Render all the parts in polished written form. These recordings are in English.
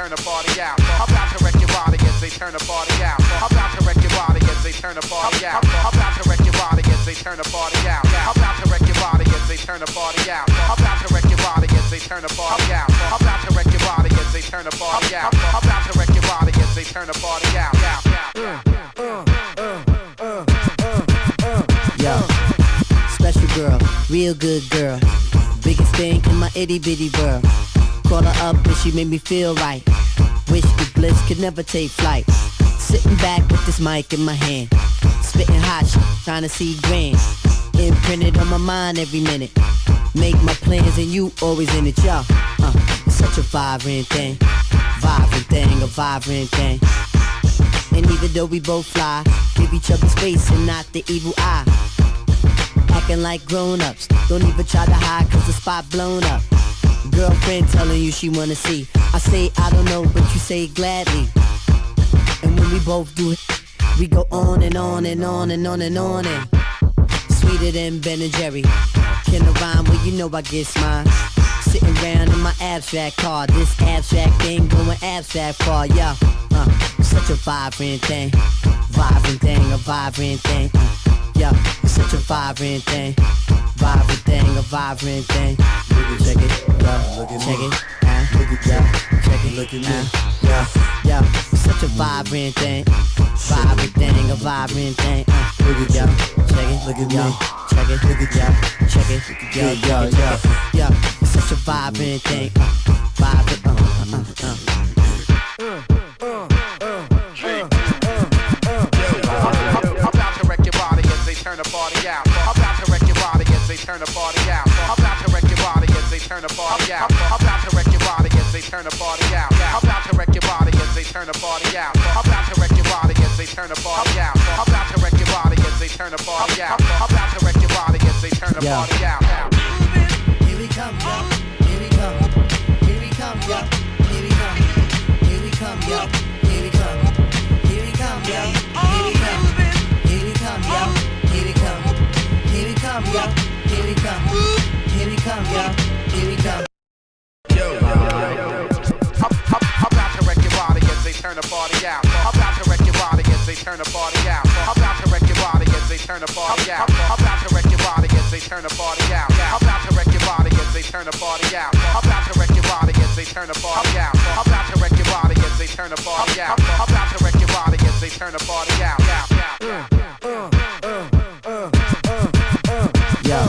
turn the party out. I'm about to wreck your body as they turn the party out. I'm about to wreck your body as they turn the party out. I'm about to wreck your body as they turn the party out. I'm about to wreck your body as they turn the party out. I'm about to wreck your body as they turn the party out. I'm about to wreck your body as they turn the party out. I'm about to wreck your body as they turn the party out. Yo, special girl, real good girl, biggest thing in my itty bitty world. Call her up and she made me feel right. Wish the bliss could never take flight. Sitting back with this mic in my hand, spitting hot shit, trying to see grand. Imprinted on my mind every minute. Make my plans and you always in it, yo. It's such a vibrant thing, a vibrant thing. And even though we both fly, give each other space and not the evil eye. Acting like grown-ups, don't even try to hide cause the spot blown up. Girlfriend telling you she wanna see. I say I don't know, but you say gladly. And when we both do it, we go on and on and on and on and on and sweeter than Ben and Jerry. Can I rhyme? Well, you know I get mine. Sitting around in my abstract car, this abstract thing going abstract far, yeah. Such a vibrant thing, a vibrant thing. Yeah, it's such a vibrant thing, a vibrant thing. Check it, yeah, check it, yeah, check it, look at me, yeah, it's such a vibrant thing, a vibrant thing. Yeah, check it, look at me, check it, yeah, check it, yeah, it's such a vibrant thing, Turn the party out. I'm about to wreck your body as they turn the party out. I'm about to wreck your body as they turn the party out. I'm about to wreck your body as they turn the party out. I'm about to wreck your body as they turn the party out. I'm about to wreck your body as they turn the party out. I'm about to wreck your body as they turn the party out. I'm about to wreck your body as they turn the party out. Here we come, yo. Here we come. Here we come, yo. Here we come. Here we come, yo. Here we come. Here we come, yo. Here we come. Here we come, yo. Here we come. Here we come, yo. Here we come. Here we come, yo. Here we come. I'm about to wreck your body as they turn the party out. I'm about to wreck your body as they turn the party out. I'm about to wreck your body as they turn the party out. I'm about to wreck your body as they turn the party out. I'm about to wreck your body as they turn the party out. I'm about to wreck your body as they turn the party out. I'm about to wreck your body as they turn the party out. I'm about to wreck your body as they turn the party out. Yo,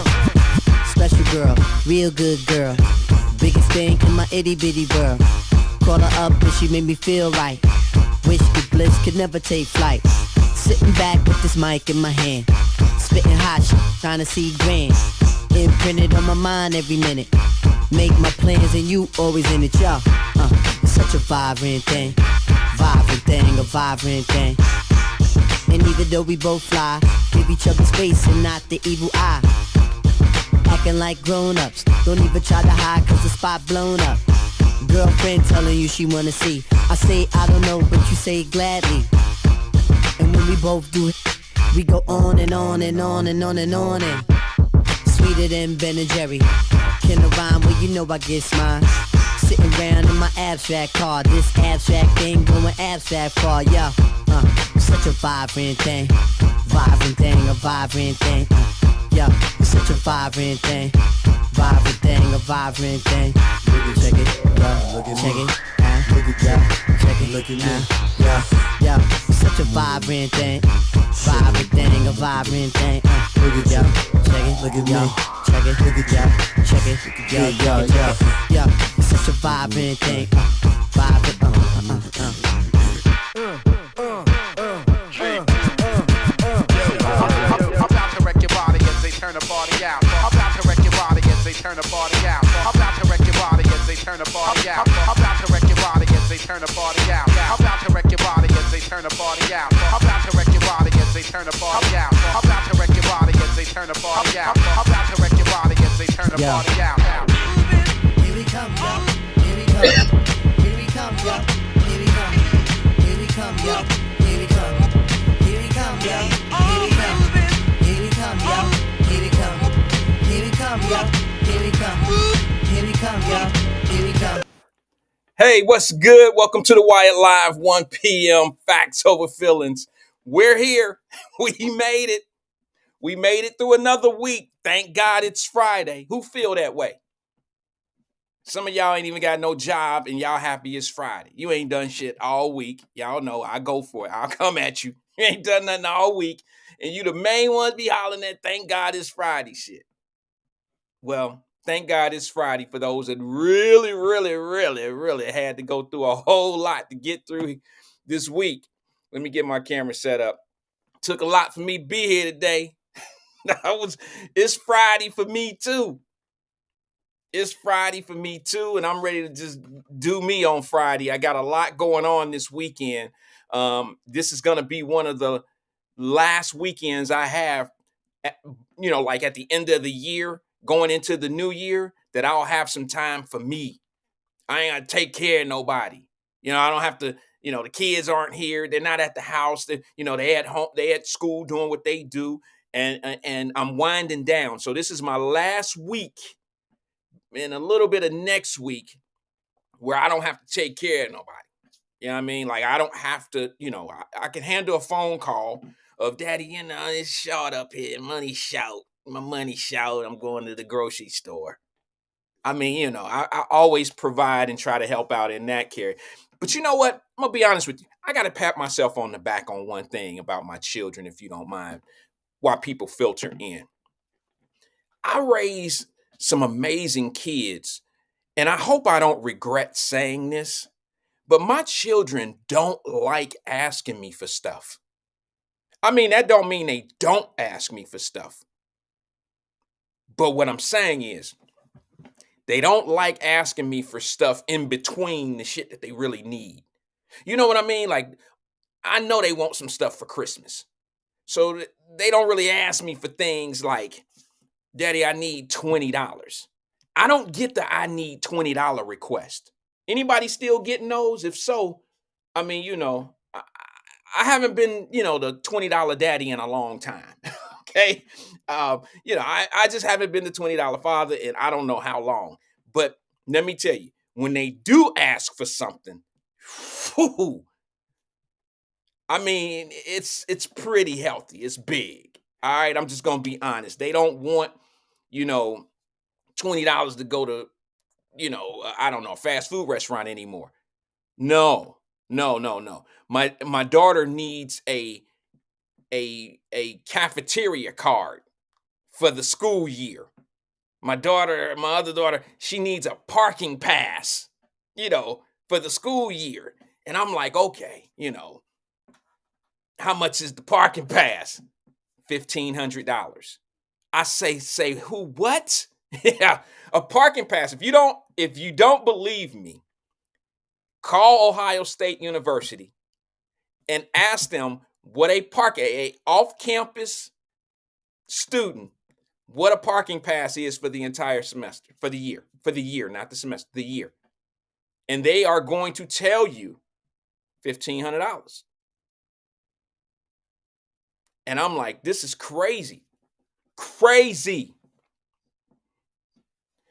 special girl, real good girl, biggest thing in my itty bitty world. Call her up and she made me feel right. Wish the bliss could never take flight. Sitting back with this mic in my hand, spitting hot shit, trying to see grand. Imprinted on my mind every minute. Make my plans and you always in it, yo. It's such a vibrant thing, a vibrant thing. And even though we both fly, give each other space and not the evil eye. Acting like grown-ups, don't even try to hide cause the spot blown up. Girlfriend telling you she wanna see. I say I don't know, but you say gladly. And when we both do it, we go on and on and on and on and on and sweeter than Ben and Jerry. Can I rhyme? Well, you know I get mine. Sitting around in my abstract car, this abstract thing going abstract far, yeah. It's such a vibrant thing, a vibrant thing. Yeah, it's such a vibrant thing, a vibrant thing. Check it, yeah, check it, yeah, check it, look at me, yeah, it's such a vibrant thing, a vibrant thing. Yeah, check it, look at me, check it, yeah, check it, yeah, it's such a vibrant thing, Turn the party out. I'm about to wreck your body as they turn the party out. I'm about to wreck your body as they turn the party out. I'm about to wreck your body as they turn the party out. I'm about to wreck your body as they turn the party out. I'm about to wreck your body as they turn the party out. I'm about to wreck your body as they turn the party out. I'm about to wreck your body as they turn the party out. Here we come, yo. Here we come. Here we come, yo. Here we come. Here we come, yo. Here we come. Here we come, yo. Here we come. Here we come, yo. Here we come. Here we come, yo. Here we come. Here we come, yo. Here we come. Hey, what's good? Welcome to the Wyatt Live 1 p.m. Facts over Feelings. We're here. We made it. We made it through another week. Thank God it's Friday. Who feel that way? Some of y'all ain't even got no job and y'all happy it's Friday. You ain't done shit all week. Y'all know I go for it. I'll come at you. You ain't done nothing all week. And you the main ones be hollering at thank God it's Friday shit. Well, thank God it's Friday for those that really had to go through a whole lot to get through this week. Let me get my camera set up. Took a lot for me to be here today. It's Friday for me too. It's Friday for me too, and I'm ready to just do me on Friday. I got a lot going on this weekend. This is gonna be one of the last weekends I have, like at the end of the year, going into the new year, that I'll have some time for me. I ain't gotta take care of nobody. I don't have to, the kids aren't here, they're not at the house, they at home, they at school doing what they do, and I'm winding down. So this is my last week and a little bit of next week where I don't have to take care of nobody. You know what I mean? Like I don't have to, I can handle a phone call of daddy, it's short up here, money shout, my money shout, I'm going to the grocery store. I mean, I always provide and try to help out in that care. But you know what? I'm gonna be honest with you. I gotta pat myself on the back on one thing about my children, if you don't mind, while people filter in. I raised some amazing kids, and I hope I don't regret saying this, but my children don't like asking me for stuff. I mean, that don't mean they don't ask me for stuff. But what I'm saying is, they don't like asking me for stuff in between the shit that they really need. You know what I mean? Like, I know they want some stuff for Christmas. So they don't really ask me for things like, Daddy, I need $20. I don't get the I need $20 request. Anybody still getting those? If so, I mean, I haven't been, the $20 daddy in a long time. Okay. I just haven't been the $20 father in I don't know how long. But let me tell you, when they do ask for something, whew, I mean, it's pretty healthy. It's big. All right. I'm just gonna be honest. They don't want, you know, $20 to go to, I don't know, a fast food restaurant anymore. No, no, no, no. My daughter needs a cafeteria card for the school year. My other daughter, she needs a parking pass, for the school year. And I'm like, okay, how much is the parking pass? $1,500. I say who what? Yeah, a parking pass. If you don't believe me, call Ohio State University and ask them what a off-campus student, what a parking pass is for the entire semester, for the year, not the semester, the year. And they are going to tell you $1,500. And I'm like, this is crazy. Crazy.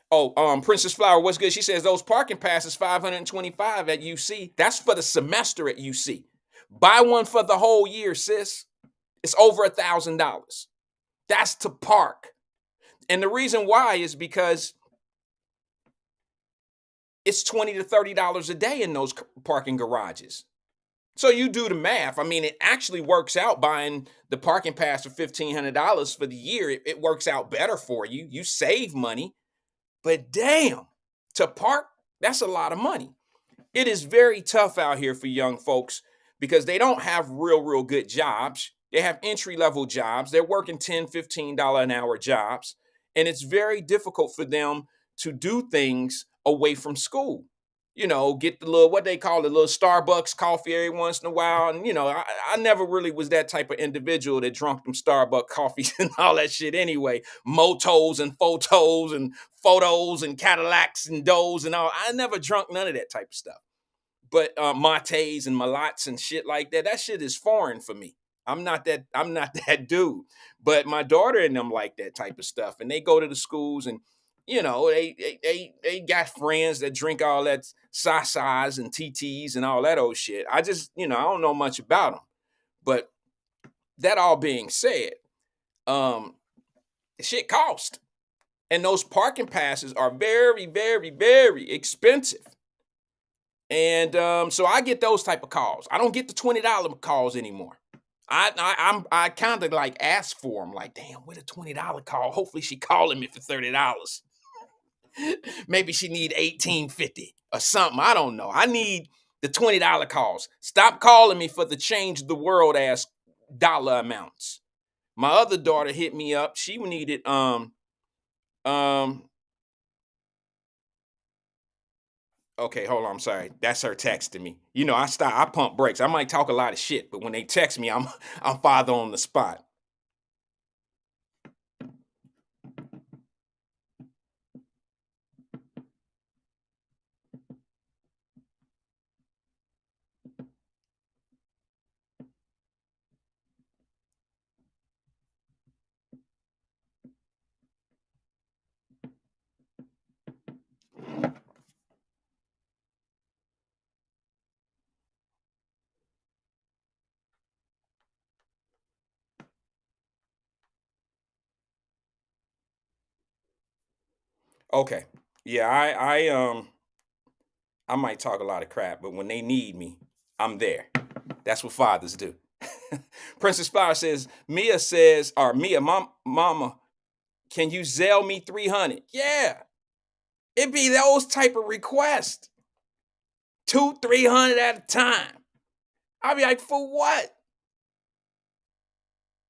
Oh, Princess Flower, what's good? She says those parking passes $525 at UC. That's for the semester at UC. Buy one for the whole year, sis. It's over $1,000. That's to park. And the reason why is because it's $20 to $30 a day in those parking garages. So you do the math. I mean, it actually works out buying the parking pass for $1,500 for the year. It works out better for you. You save money. But damn, to park, that's a lot of money. It is very tough out here for young folks because they don't have real good jobs. They have entry-level jobs. They're working $10, $15 an hour jobs. And it's very difficult for them to do things away from school. Get the little, what they call the little Starbucks coffee every once in a while. And, I never really was that type of individual that drunk them Starbucks coffees and all that shit anyway. Motos and photos and Cadillacs and does and all. I never drunk none of that type of stuff. But mates and malats and shit like that shit is foreign for me. I'm not that dude. But my daughter and them like that type of stuff. And they go to the schools and they got friends that drink all that Sasas and TTs and all that old shit. I just, I don't know much about them. But that all being said, um, shit cost. And those parking passes are very, very, very expensive. And so I get those type of calls. I don't get the $20 calls anymore. I kind of like ask for them, like, damn, with a $20 call. Hopefully she calling me for $30. Maybe she need $18.50 or something. I don't know. I need the $20 calls. Stop calling me for the change the world ass dollar amounts. My other daughter hit me up. She needed okay, hold on. I'm sorry. That's her texting me. I pump brakes. I might talk a lot of shit, but when they text me, I'm father on the spot. Okay. Yeah, I might talk a lot of crap, but when they need me, I'm there. That's what fathers do. Princess Flower says, Mia, mama, can you Zell me 300? Yeah. It be those type of requests. 200-300 at a time. I'll be like, for what?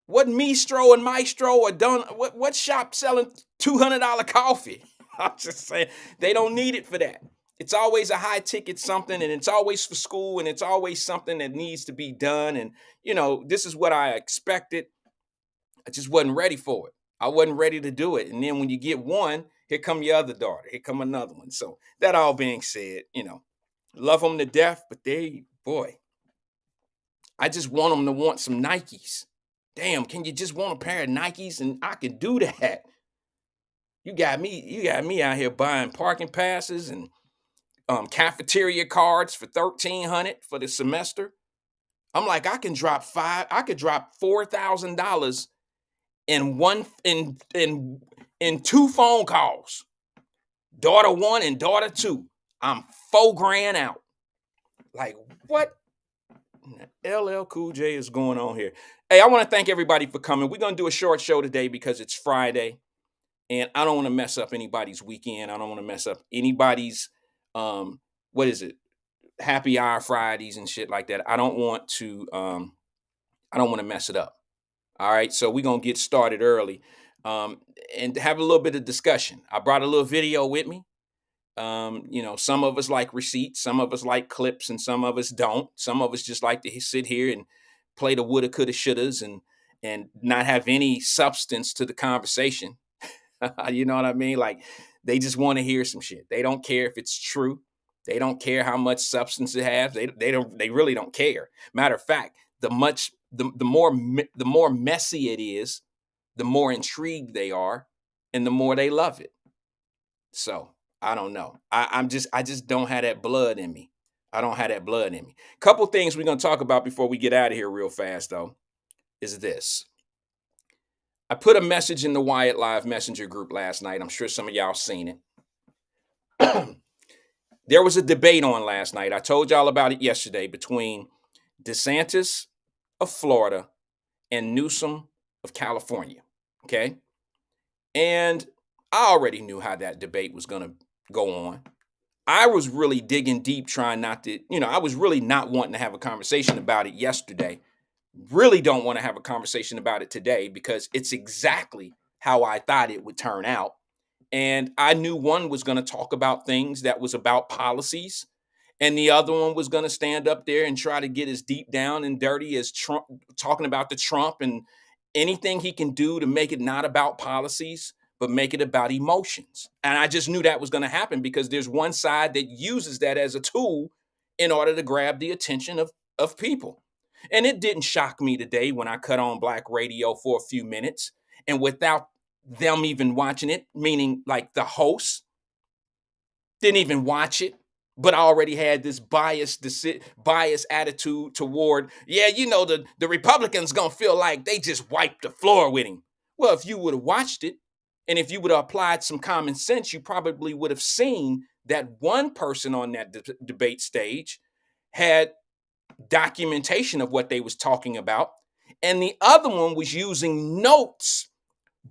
What Mistro and Maestro are done? What shop selling $200 coffee? I'm just saying they don't need it for that. It's always a high ticket something, and it's always for school, and it's always something that needs to be done. And this is what I expected. I just wasn't ready for it. I wasn't ready to do it. And then when you get one, here come your other daughter. Here come another one. So that all being said, love them to death, but boy, I just want them to want some Nikes. Damn, can you just want a pair of Nikes? And I can do that. You got me out here buying parking passes and cafeteria cards for $1,300 for the semester. I'm like, I could drop $4,000 in two phone calls. Daughter one and daughter two. I'm $4,000 out. Like, what? LL Cool J is going on here. Hey, I want to thank everybody for coming. We're going to do a short show today because it's Friday, and I don't want to mess up anybody's weekend. I don't want to mess up anybody's, what is it? Happy hour Fridays and shit like that. I don't want to mess it up. All right. So we're going to get started early, and have a little bit of discussion. I brought a little video with me. Some of us like receipts, some of us like clips, and some of us don't. Some of us just like to sit here and play the woulda, coulda, shouldas, and not have any substance to the conversation. You know what I mean? Like, they just want to hear some shit. They don't care if it's true. They don't care how much substance it has. They really don't care. Matter of fact, the more messy it is, the more intrigued they are, and the more they love it. So I don't know. I just don't have that blood in me. I don't have that blood in me. Couple things we're gonna talk about before we get out of here real fast, though, is this. I put a message in the Wyatt Live Messenger group last night. I'm sure some of y'all seen it. There was a debate on last night. I told y'all about it yesterday between DeSantis of Florida and Newsom of California. Okay. And I already knew how that debate was going to go on. I was really digging deep, trying not to, I was really not wanting to have a conversation about it yesterday. Really don't want to have a conversation about it today because it's exactly how I thought it would turn out. And I knew one was going to talk about things that was about policies, and the other one was going to stand up there and try to get as deep down and dirty as Trump, talking about the Trump and anything he can do to make it not about policies, but make it about emotions. And I just knew that was going to happen because there's one side that uses that as a tool in order to grab the attention of people. And it didn't shock me today when I cut on black radio for a few minutes, and without them even watching it, meaning like the host didn't even watch it, but already had this biased attitude toward, yeah, the Republicans gonna feel like they just wiped the floor with him. Well, if you would have watched it, and if you would have applied some common sense, you probably would have seen that one person on that debate stage had documentation of what they was talking about, and the other one was using notes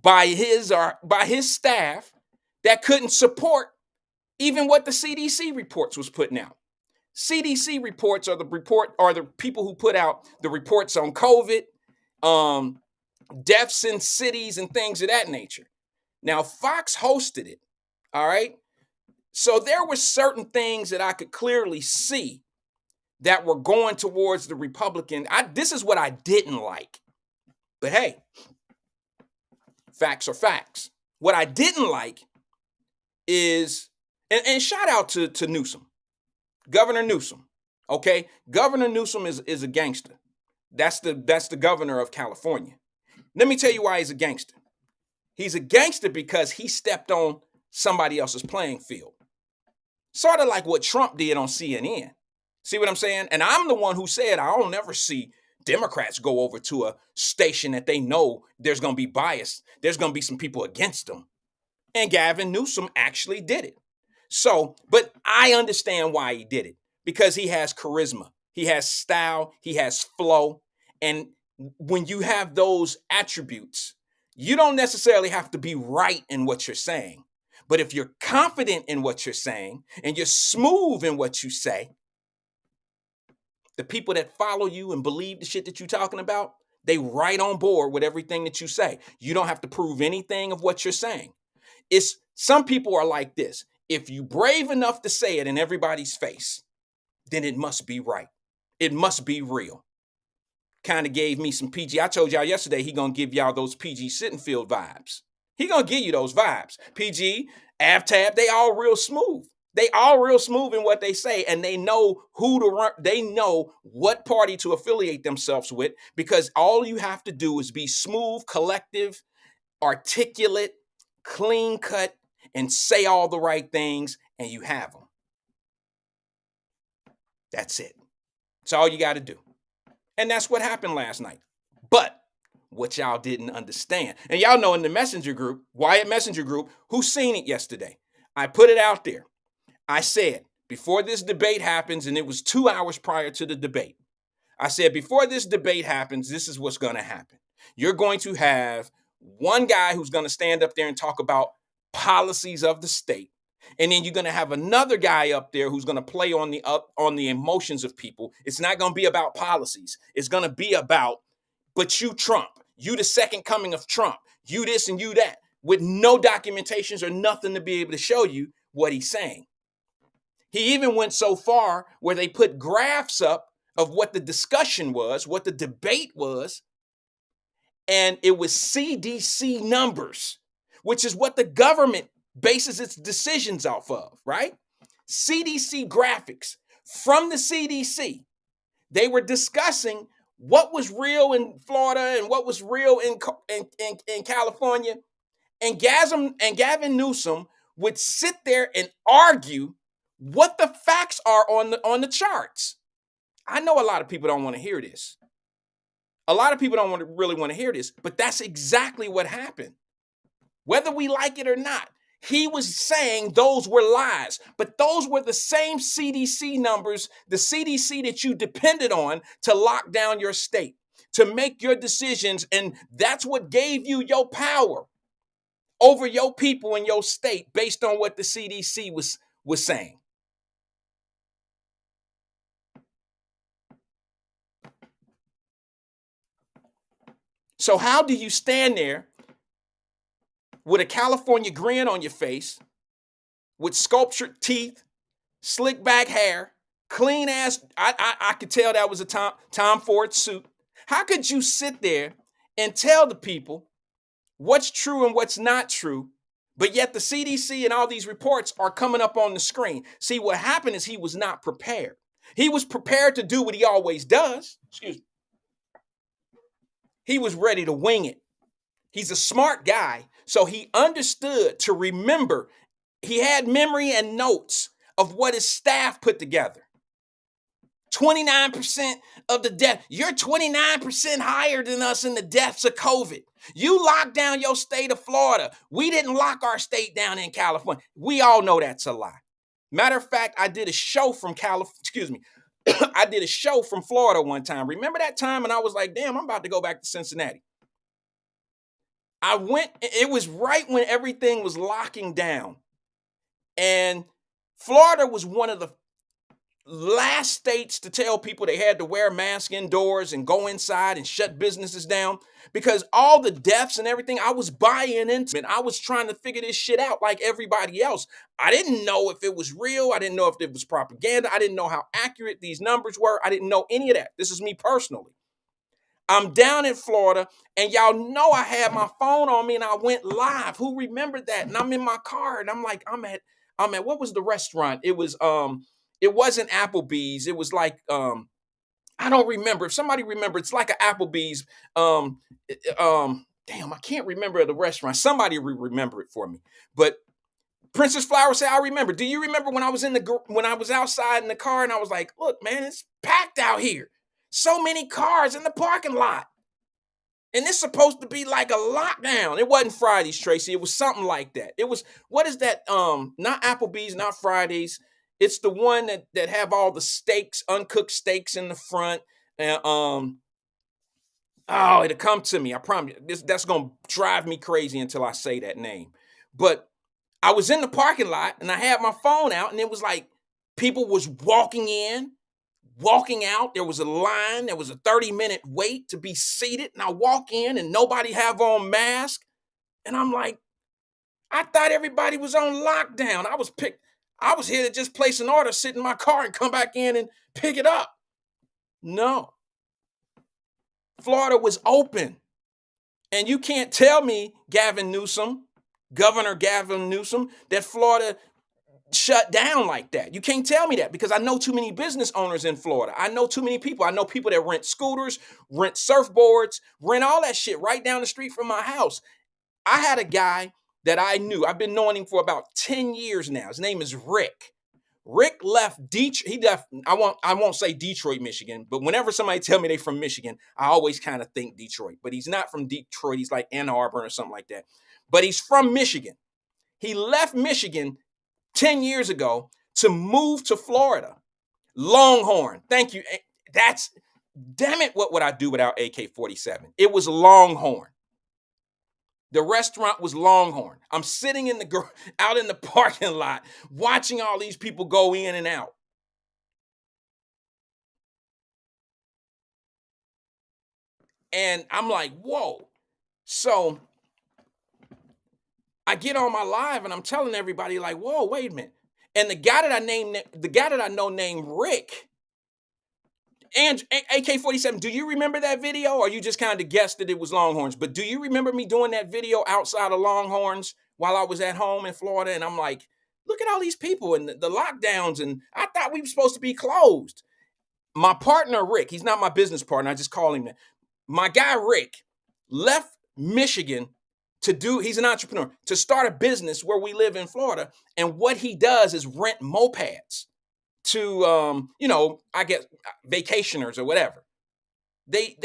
by his staff that couldn't support even what the CDC reports was putting out. CDC reports are the people who put out the reports on COVID, deaths in cities and things of that nature. Now, Fox hosted it, all right? So there were certain things that I could clearly see that were going towards the Republican. This is what I didn't like. But hey, facts are facts. What I didn't like is, and shout out to Newsom, Governor Newsom. Okay, Governor Newsom is a gangster. That's the governor of California. Let me tell you why he's a gangster. He's a gangster because he stepped on somebody else's playing field. Sort of like what Trump did on CNN. See what I'm saying? And I'm the one who said I don't ever see Democrats go over to a station that they know there's going to be bias. There's going to be some people against them. And Gavin Newsom actually did it. So, but I understand why he did it. Because he has charisma. He has style. He has flow. And when you have those attributes, you don't necessarily have to be right in what you're saying. But if you're confident in what you're saying and you're smooth in what you say, the people that follow you and believe the shit that you're talking about, they right on board with everything that you say. You don't have to prove anything of what you're saying. Some people are like this. If you brave enough to say it in everybody's face, then it must be right. It must be real. Kind of gave me some PG. I told y'all yesterday he gonna give y'all those PG Sittenfield vibes. He gonna give you those vibes. PG, AvTab, they all real smooth. They all real smooth in what they say, and they know who to run. They know what party to affiliate themselves with, because all you have to do is be smooth, collective, articulate, clean cut, and say all the right things, and you have them. That's it. That's all you got to do. And that's what happened last night. But what y'all didn't understand, and y'all know in the messenger group, Wyatt messenger group, who seen it yesterday, I put it out there. I said, before this debate happens, and it was 2 hours prior to the debate, I said, before this debate happens, this is what's going to happen. You're going to have one guy who's going to stand up there and talk about policies of the state. And then you're going to have another guy up there who's going to play on the emotions of people. It's not going to be about policies. It's going to be about, but you Trump, you the second coming of Trump, you this and you that, with no documentations or nothing to be able to show you what he's saying. He even went so far where they put graphs up of what the discussion was, what the debate was, and it was CDC numbers, which is what the government bases its decisions off of, right? CDC graphics from the CDC. They were discussing what was real in Florida and what was real in California. And Gavin Newsom would sit there and argue what the facts are on the charts. I know a lot of people don't want to hear this. A lot of people don't really want to hear this, but that's exactly what happened. Whether we like it or not, he was saying those were lies, but those were the same CDC numbers, the CDC that you depended on to lock down your state, to make your decisions, and that's what gave you your power over your people in your state based on what the CDC was saying. So how do you stand there with a California grin on your face, with sculptured teeth, slick back hair, clean ass? I could tell that was a Tom Ford suit. How could you sit there and tell the people what's true and what's not true, but yet the CDC and all these reports are coming up on the screen? See, what happened is he was not prepared. He was prepared to do what he always does. Excuse me. He was ready to wing it. He's a smart guy, so he understood to remember. He had memory and notes of what his staff put together. 29% of the death. You're 29% higher than us in the deaths of COVID. You locked down your state of Florida. We didn't lock our state down in California. We all know that's a lie. Matter of fact, I did a show from I did a show from Florida one time. Remember that time? And I was like, damn, I'm about to go back to Cincinnati. It was right when everything was locking down. And Florida was one of the last states to tell people they had to wear a mask indoors and go inside and shut businesses down, because all the deaths and everything, I was buying into it. I was trying to figure this shit out like everybody else. I didn't know if it was real. I didn't know if it was propaganda. I didn't know how accurate these numbers were. I didn't know any of that. This is me personally. I'm down in Florida, and y'all know I had my phone on me and I went live. Who remembered that? And I'm in my car and I'm like, I'm at what was the restaurant? It wasn't Applebee's. It was like I don't remember. If somebody remember, it's like an Applebee's. Damn, I can't remember the restaurant. Somebody remember it for me. But Princess Flower said, I remember. Do you remember when I was outside in the car and I was like, look, man, it's packed out here. So many cars in the parking lot. And it's supposed to be like a lockdown. It wasn't Fridays, Tracy. It was something like that. It was, what is that? Not Applebee's, not Fridays. It's the one that have all the steaks, uncooked steaks in the front. And it'll come to me. I promise you. That's gonna drive me crazy until I say that name. But I was in the parking lot and I had my phone out, and it was like people was walking in, walking out. There was a line. There was a 30-minute wait to be seated. And I walk in and nobody have on mask. And I'm like, I thought everybody was on lockdown. I was here to just place an order, sit in my car and come back in and pick it up. No. Florida was open. And you can't tell me, Governor Gavin Newsom, that Florida shut down like that. You can't tell me that, because I know too many business owners in Florida. I know too many people. I know people that rent scooters, rent surfboards, rent all that shit right down the street from my house. I had a guy that I knew. I've been knowing him for about 10 years now. His name is Rick. Rick left Detroit. He left, I won't say Detroit, Michigan, but whenever somebody tell me they from Michigan, I always kind of think Detroit. But he's not from Detroit. He's like Ann Arbor or something like that. But he's from Michigan. He left Michigan 10 years ago to move to Florida. Longhorn. Thank you. Damn it, what would I do without AK-47? It was Longhorn. The restaurant was Longhorn. I'm sitting out in the parking lot watching all these people go in and out. And I'm like, whoa. So I get on my live and I'm telling everybody like, whoa, wait a minute. And the guy that I know named Rick, and AK-47, do you remember that video, or you just kind of guessed that it was Longhorns? But do you remember me doing that video outside of Longhorns while I was at home in Florida? And I'm like, look at all these people and the lockdowns, and I thought we were supposed to be closed. My partner, Rick, he's not my business partner. I just call him that. My guy, Rick, left Michigan he's an entrepreneur, to start a business where we live in Florida. And what he does is rent mopeds to, I guess vacationers or whatever. They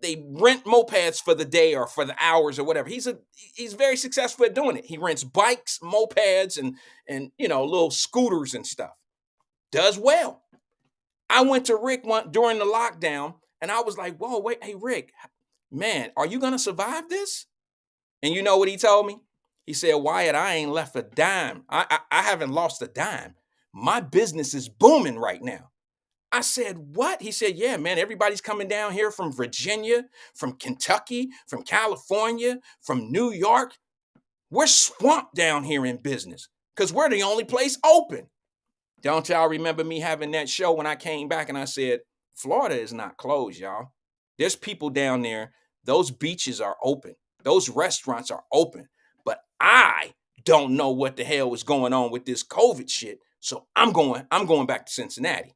rent mopeds for the day or for the hours or whatever. He's very successful at doing it. He rents bikes, mopeds, and little scooters and stuff. Does well. I went to Rick during the lockdown, and I was like, whoa, wait, hey, Rick, man, are you going to survive this? And you know what he told me? He said, Wyatt, I ain't left a dime. I haven't lost a dime. My business is booming right now. I said, what? He said, yeah, man, everybody's coming down here from Virginia, from Kentucky, from California, from New York. We're swamped down here in business because we're the only place open. Don't y'all remember me having that show when I came back and I said, Florida is not closed, y'all. There's people down there. Those beaches are open. Those restaurants are open. But I don't know what the hell is going on with this COVID shit. So I'm going back to Cincinnati.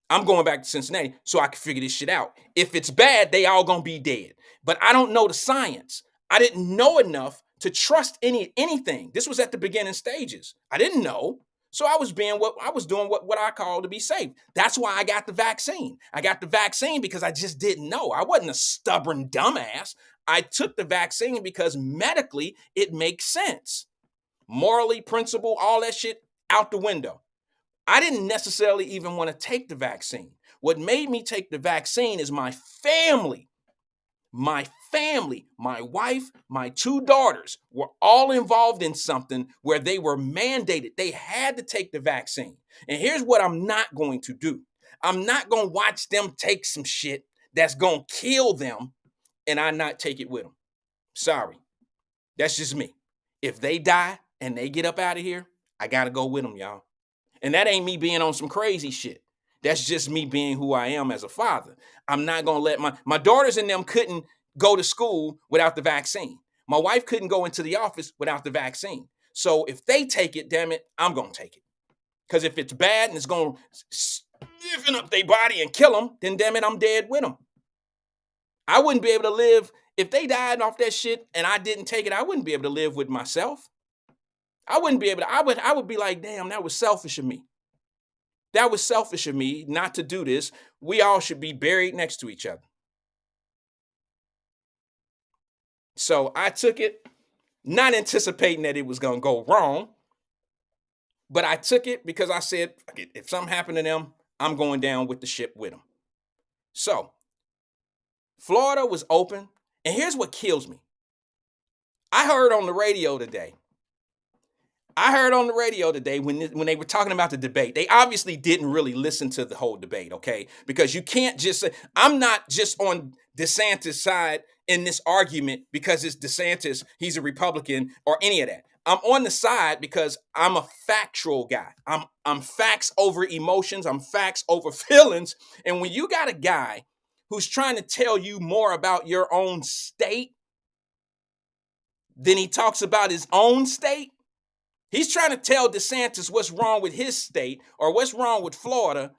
I'm going back to Cincinnati so I can figure this shit out. If it's bad, they all gonna be dead. But I don't know the science. I didn't know enough to trust anything. This was at the beginning stages. I didn't know. So I was doing what I call to be safe. That's why I got the vaccine. I got the vaccine because I just didn't know. I wasn't a stubborn dumbass. I took the vaccine because medically it makes sense. Morally, principle, all that shit out the window. I didn't necessarily even want to take the vaccine. What made me take the vaccine is my family. My family, my wife, my 2 daughters were all involved in something where they were mandated. They had to take the vaccine. And here's what I'm not going to do. I'm not going to watch them take some shit that's going to kill them and I not take it with them. Sorry. That's just me. If they die and they get up out of here, I got to go with them, y'all. And that ain't me being on some crazy shit. That's just me being who I am as a father. I'm not going to let my daughters and them couldn't go to school without the vaccine. My wife couldn't go into the office without the vaccine. So if they take it, damn it, I'm going to take it. Because if it's bad and it's going to stiffen up their body and kill them, then damn it, I'm dead with them. I wouldn't be able to live. If they died off that shit and I didn't take it, I wouldn't be able to live with myself. I wouldn't be able to. I would be like, damn, that was selfish of me. That was selfish of me not to do this. We all should be buried next to each other. So I took it, not anticipating that it was going to go wrong, but I took it because I said, if something happened to them, I'm going down with the ship with them. So Florida was open, and here's what kills me. I heard on the radio today when they were talking about the debate. They obviously didn't really listen to the whole debate, okay? Because you can't just say, I'm not just on DeSantis' side in this argument because it's DeSantis, he's a Republican, or any of that. I'm on the side because I'm a factual guy. I'm facts over emotions. I'm facts over feelings. And when you got a guy who's trying to tell you more about your own state than he talks about his own state, he's trying to tell DeSantis what's wrong with his state or what's wrong with Florida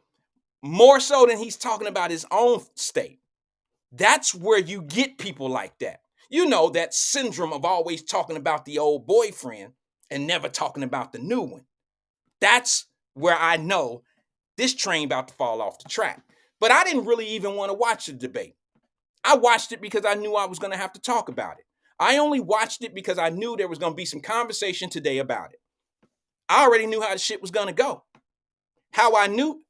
more so than he's talking about his own state. That's where you get people like that. You know, that syndrome of always talking about the old boyfriend and never talking about the new one. That's where I know this train about to fall off the track. But I didn't really even want to watch the debate. I watched it because I knew I was going to have to talk about it. I only watched it because I knew there was going to be some conversation today about it. I already knew how the shit was going to go. How I knew,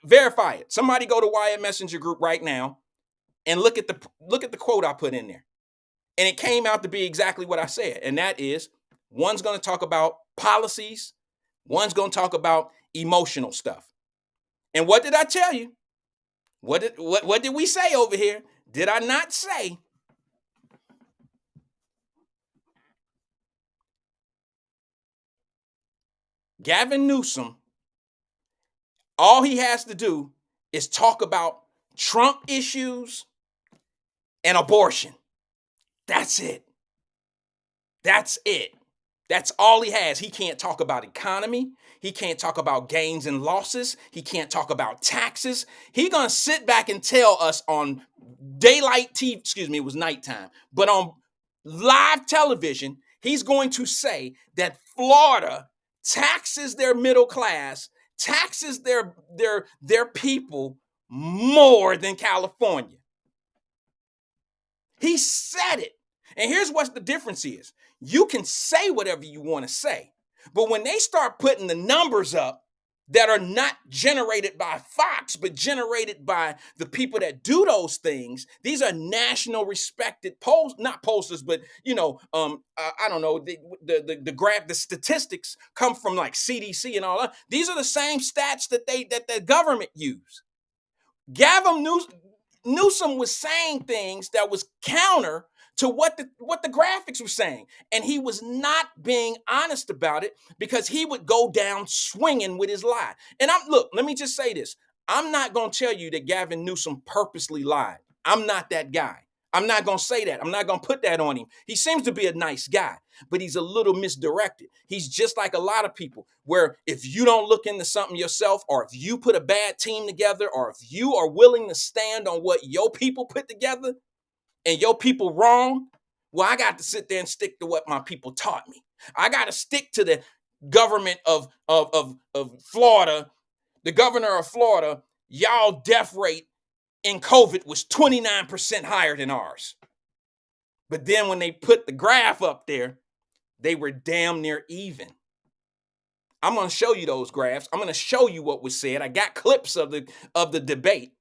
verify it. Somebody go to Wyatt Messenger group right now and look at the quote I put in there. And it came out to be exactly what I said. And that is, one's going to talk about policies. One's going to talk about emotional stuff. And what did I tell you? What did we say over here? Did I not say Gavin Newsom, all he has to do is talk about Trump issues and abortion. That's it. That's it. That's all he has. He can't talk about economy. He can't talk about gains and losses. He can't talk about taxes. He's going to sit back and tell us on daylight TV, it was nighttime, but on live television, he's going to say that Florida taxes their middle class, taxes their people more than California. He said it. And here's what the difference is. You can say whatever you want to say, but when they start putting the numbers up that are not generated by Fox, but generated by the people that do those things, these are national respected polls, not pollsters, but I don't know, the statistics come from like CDC and all that. These are the same stats that the government use. Gavin Newsom was saying things that was counter to what the graphics were saying. And he was not being honest about it because he would go down swinging with his lie. And let me just say this. I'm not going to tell you that Gavin Newsom purposely lied. I'm not that guy. I'm not going to say that. I'm not going to put that on him. He seems to be a nice guy, but he's a little misdirected. He's just like a lot of people where if you don't look into something yourself, or if you put a bad team together, or if you are willing to stand on what your people put together and your people wrong, well, I got to sit there and stick to what my people taught me. I got to stick to the government of Florida, the governor of Florida. Y'all death rate in COVID was 29% higher than ours. But then when they put the graph up there, they were damn near even. I'm going to show you those graphs. I'm going to show you what was said. I got clips of the debate,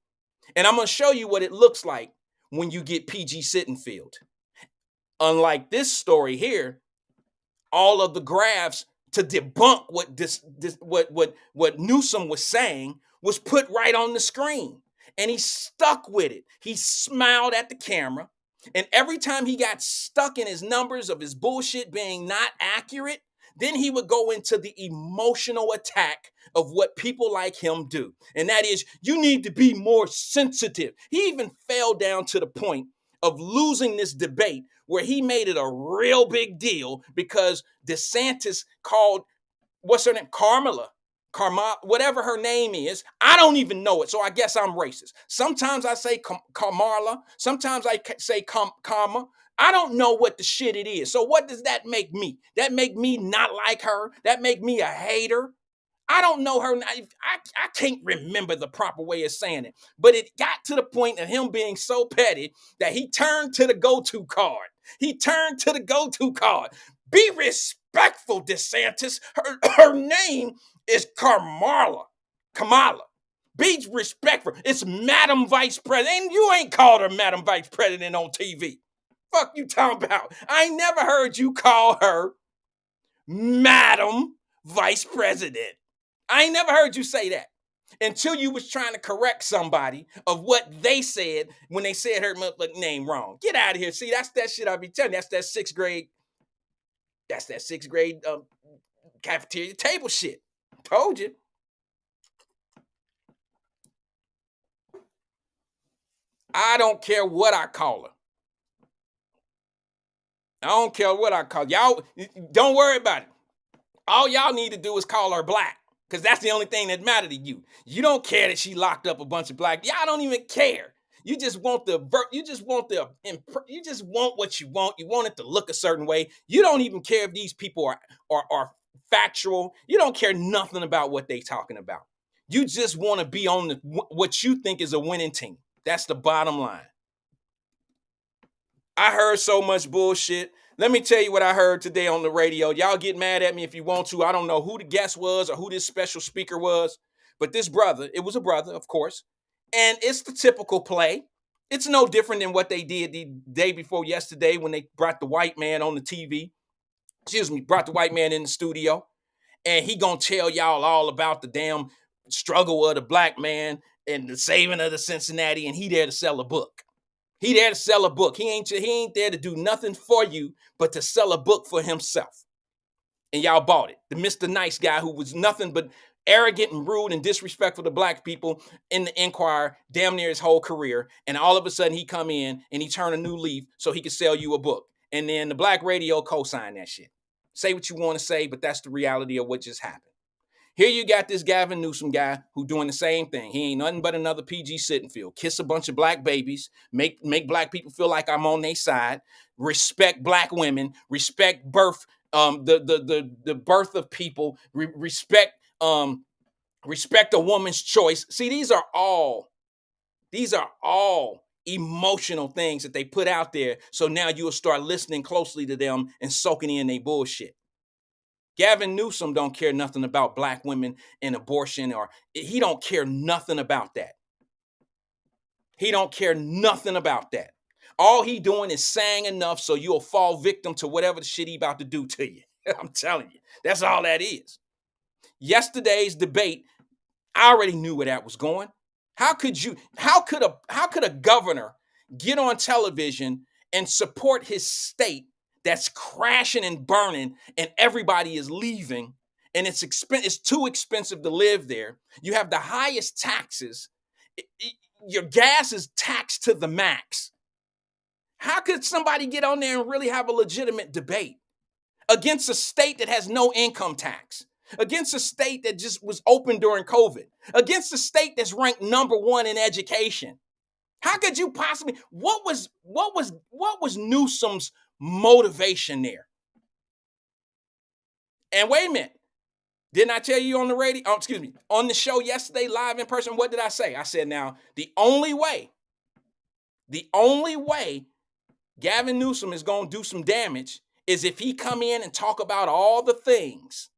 and I'm going to show you what it looks like when you get PG Sittenfield. Unlike this story here, all of the graphs to debunk what Newsom was saying was put right on the screen. And he stuck with it. He smiled at the camera. And every time he got stuck in his numbers of his bullshit being not accurate, then he would go into the emotional attack of what people like him do. And that is, you need to be more sensitive. He even fell down to the point of losing this debate where he made it a real big deal because DeSantis called, what's her name? Karma, whatever her name is. I don't even know it, so I guess I'm racist. Sometimes I say Kamala. Sometimes I say Karma. I don't know what the shit it is. So what does that make me? That make me not like her? That make me a hater? I don't know her. I can't remember the proper way of saying it. But it got to the point of him being so petty that he turned to the go-to card. He turned to the go-to card. Be respectful, DeSantis. Her name is Kamala. Be respectful. It's Madam Vice President. And you ain't called her Madam Vice President on TV. Fuck you talking about? I ain't never heard you call her Madam Vice President. I ain't never heard you say that until you was trying to correct somebody of what they said when they said her name wrong. Get out of here. See, that's that shit I be telling you. That's that sixth grade cafeteria table shit. Told you. I don't care what I call her. I don't care what I call her. Y'all, don't worry about it. All y'all need to do is call her black, because that's the only thing that matters to you. You don't care that she locked up a bunch of black. Y'all don't even care. You just want you just want what you want. You want it to look a certain way. You don't even care if these people are factual. You don't care nothing about what they talking about. You just want to be on what you think is a winning team. That's the bottom line. I heard so much bullshit. Let me tell you what I heard today on the radio. Y'all get mad at me if you want to. I don't know who the guest was or who this special speaker was, but this brother, it was a brother, of course, and it's the typical play. It's no different than what they did the day before yesterday when they brought the white man on the TV. Brought the white man in the studio, and he gonna tell y'all all about the damn struggle of the black man and the saving of the Cincinnati, and he there to sell a book. He there to sell a book. He ain't there to do nothing for you but to sell a book for himself. And y'all bought it. The Mr. Nice guy who was nothing but arrogant and rude and disrespectful to black people in the Enquirer damn near his whole career. And all of a sudden he come in and he turn a new leaf so he could sell you a book. And then the black radio co-sign that shit. Say what you want to say, but that's the reality of what just happened. Here you got this Gavin Newsom guy who doing the same thing. He ain't nothing but another PG Sittenfield. Kiss a bunch of black babies, make black people feel like I'm on their side, respect black women, respect birth, the birth of people, respect a woman's choice. See, these are all emotional things that they put out there. So now you'll start listening closely to them and soaking in their bullshit. Gavin Newsom don't care nothing about black women and abortion, or he don't care nothing about that. He don't care nothing about that. All he doing is saying enough so you'll fall victim to whatever the shit he about to do to you. I'm telling you, that's all that is. Yesterday's debate, I already knew where that was going. How could a governor get on television and support his state that's crashing and burning and everybody is leaving and it's too expensive to live there? You have the highest taxes. Your gas is taxed to the max. How could somebody get on there and really have a legitimate debate against a state that has no income tax, against a state that just was open during COVID, against a state that's ranked #1 in education? How could you possibly? What was Newsom's motivation there? And wait a minute, didn't I tell you on the radio? Oh, excuse me, on the show yesterday, live in person. What did I say? I said, now the only way Gavin Newsom is going to do some damage is if he come in and talk about all the things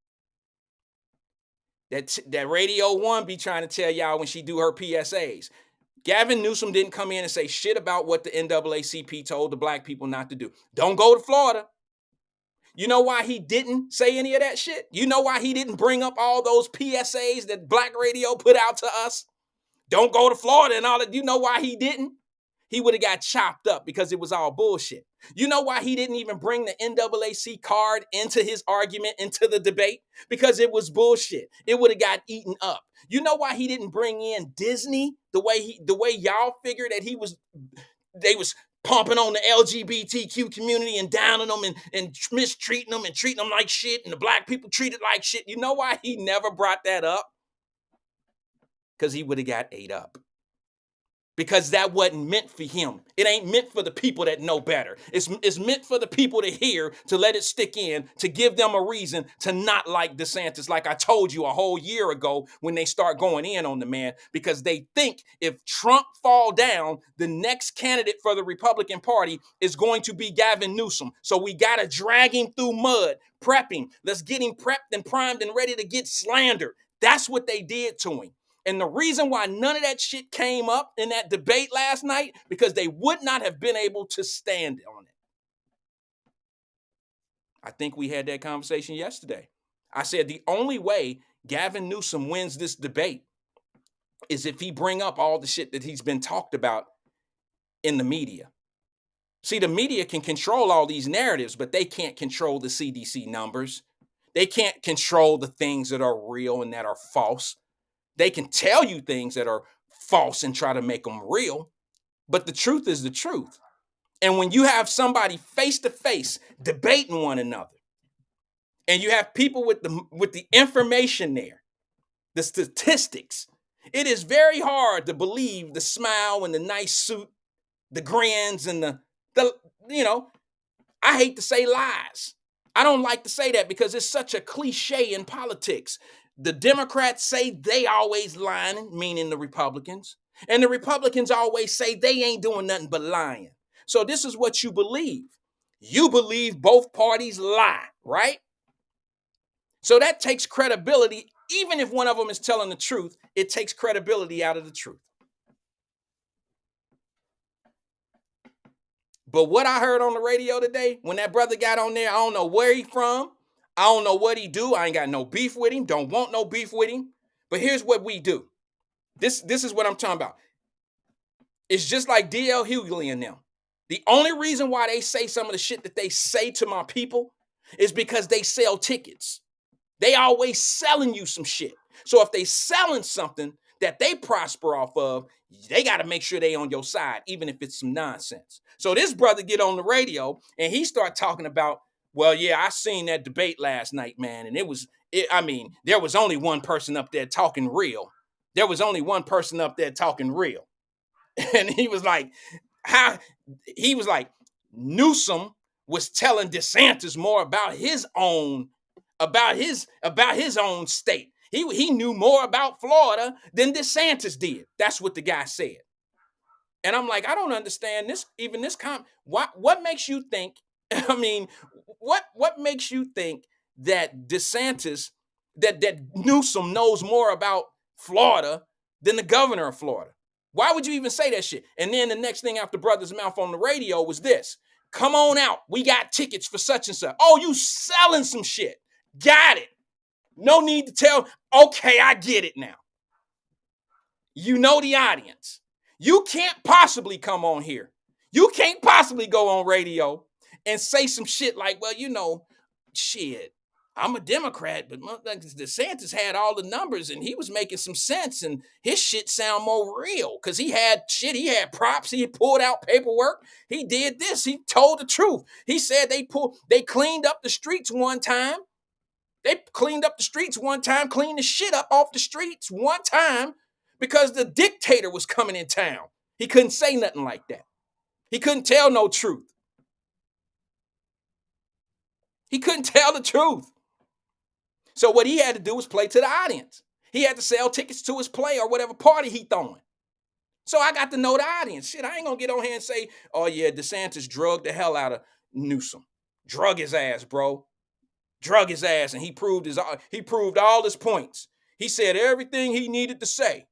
that Radio 1 be trying to tell y'all when she do her PSAs. Gavin Newsom didn't come in and say shit about what the NAACP told the black people not to do. Don't go to Florida. You know why he didn't say any of that shit? You know why he didn't bring up all those PSAs that Black Radio put out to us? Don't go to Florida and all that. You know why he didn't? He would have got chopped up because it was all bullshit. You know why he didn't even bring the NAAC card into his argument, into the debate? Because it was bullshit. It would have got eaten up. You know why he didn't bring in Disney the way y'all figured that they was pumping on the LGBTQ community and downing them and mistreating them and treating them like shit, and the black people treated like shit. You know why he never brought that up? Because he would have got ate up. Because that wasn't meant for him. It ain't meant for the people that know better. It's meant for the people to hear, to let it stick in, to give them a reason to not like DeSantis, like I told you a whole year ago when they start going in on the man, because they think if Trump fall down, the next candidate for the Republican Party is going to be Gavin Newsom. So we got to drag him through mud, prep him. Let's get him prepped and primed and ready to get slandered. That's what they did to him. And the reason why none of that shit came up in that debate last night, because they would not have been able to stand on it. I think we had that conversation yesterday. I said the only way Gavin Newsom wins this debate is if he bring up all the shit that he's been talked about in the media. See, the media can control all these narratives, but they can't control the CDC numbers. They can't control the things that are real and that are false. They can tell you things that are false and try to make them real, but the truth is the truth. And when you have somebody face to face debating one another, and you have people with the information there, the statistics, it is very hard to believe the smile and the nice suit, the grins and the I hate to say lies. I don't like to say that because it's such a cliche in politics. The Democrats say they always lying, meaning the Republicans. And the Republicans always say they ain't doing nothing but lying. So this is what you believe. You believe both parties lie, right? So that takes credibility. Even if one of them is telling the truth, it takes credibility out of the truth. But what I heard on the radio today, when that brother got on there, I don't know where he from. I don't know what he do. I ain't got no beef with him. Don't want no beef with him. But here's what we do. This is what I'm talking about. It's just like D.L. Hughley and them. The only reason why they say some of the shit that they say to my people is because they sell tickets. They always selling you some shit. So if they selling something that they prosper off of, they got to make sure they on your side, even if it's some nonsense. So this brother get on the radio and he start talking about, well, yeah, I seen that debate last night, man. And there was only one person up there talking real. There was only one person up there talking real. And he was like, Newsom was telling DeSantis more about his own state. He knew more about Florida than DeSantis did. That's what the guy said. And I'm like, I don't understand this. Even this what makes you think? What makes you think that DeSantis, that Newsom knows more about Florida than the governor of Florida? Why would you even say that shit? And then the next thing out the brother's mouth on the radio was this: come on out. We got tickets for such and such. Oh, you selling some shit. Got it. No need to tell. Okay, I get it now. You know the audience. You can't possibly come on here. You can't possibly go on radio and say some shit like, well, shit. I'm a Democrat, but DeSantis had all the numbers and he was making some sense and his shit sound more real because he had shit, he had props, he pulled out paperwork, he did this, he told the truth. He said they cleaned up the streets one time. They cleaned up the streets one time, cleaned the shit up off the streets one time because the dictator was coming in town. He couldn't say nothing like that. He couldn't tell no truth. He couldn't tell the truth. So what he had to do was play to the audience. He had to sell tickets to his play or whatever party he throwing. So I got to know the audience. Shit, I ain't gonna get on here and say, oh yeah, DeSantis drugged the hell out of Newsom. Drug his ass, bro. Drug his ass, and he proved all his points. He said everything he needed to say.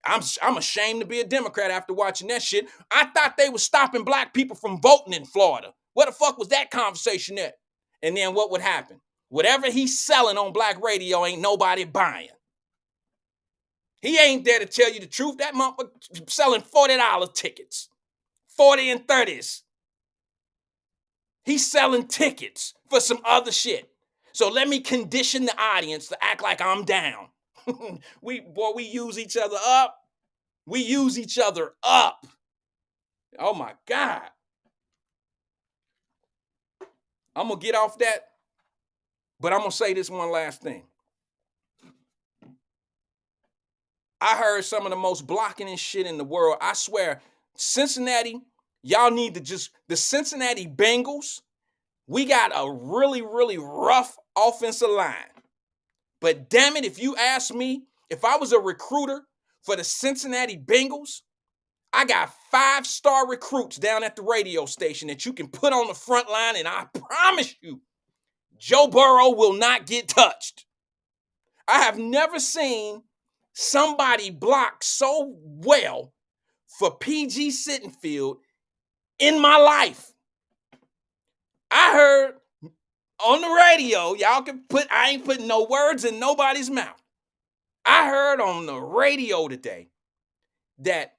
I'm ashamed to be a Democrat after watching that shit. I thought they were stopping black people from voting in Florida. Where the fuck was that conversation at? And then what would happen? Whatever he's selling on black radio ain't nobody buying. He ain't there to tell you the truth. That motherfucker selling $40 tickets. 40 and 30s. He's selling tickets for some other shit. So let me condition the audience to act like I'm down. we use each other up. We use each other up. Oh my God. I'm going to get off that. But I'm going to say this one last thing. I heard some of the most blocking and shit in the world. I swear, Cincinnati, y'all need to the Cincinnati Bengals, we got a really, really rough offensive line. But damn it, if you ask me, if I was a recruiter for the Cincinnati Bengals, I got 5-star recruits down at the radio station that you can put on the front line, and I promise you, Joe Burrow will not get touched. I have never seen somebody block so well for PG Sittenfield in my life. I heard on the radio, I ain't putting no words in nobody's mouth. I heard on the radio today that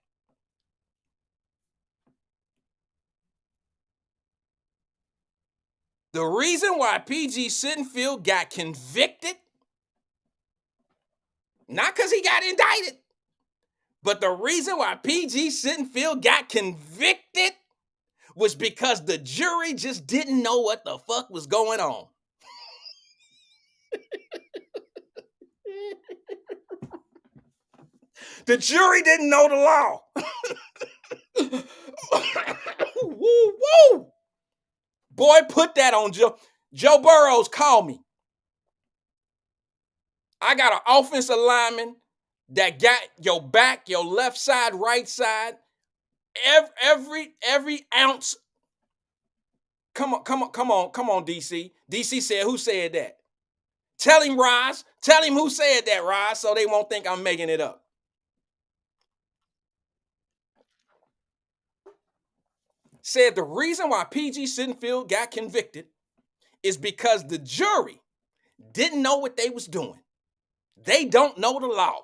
the reason why PG Sittenfield got convicted, not because he got indicted, but the reason why PG Sittenfield got convicted was because the jury just didn't know what the fuck was going on. The jury didn't know the law. Woo, woo. Boy, put that on Joe. Joe Burrows, call me. I got an offensive lineman that got your back, your left side, right side, every ounce. Come on, DC. DC said, who said that? Tell him, Roz. Tell him who said that, Roz, so they won't think I'm making it up. Said the reason why PG Sittenfield got convicted is because the jury didn't know what they was doing. They don't know the law.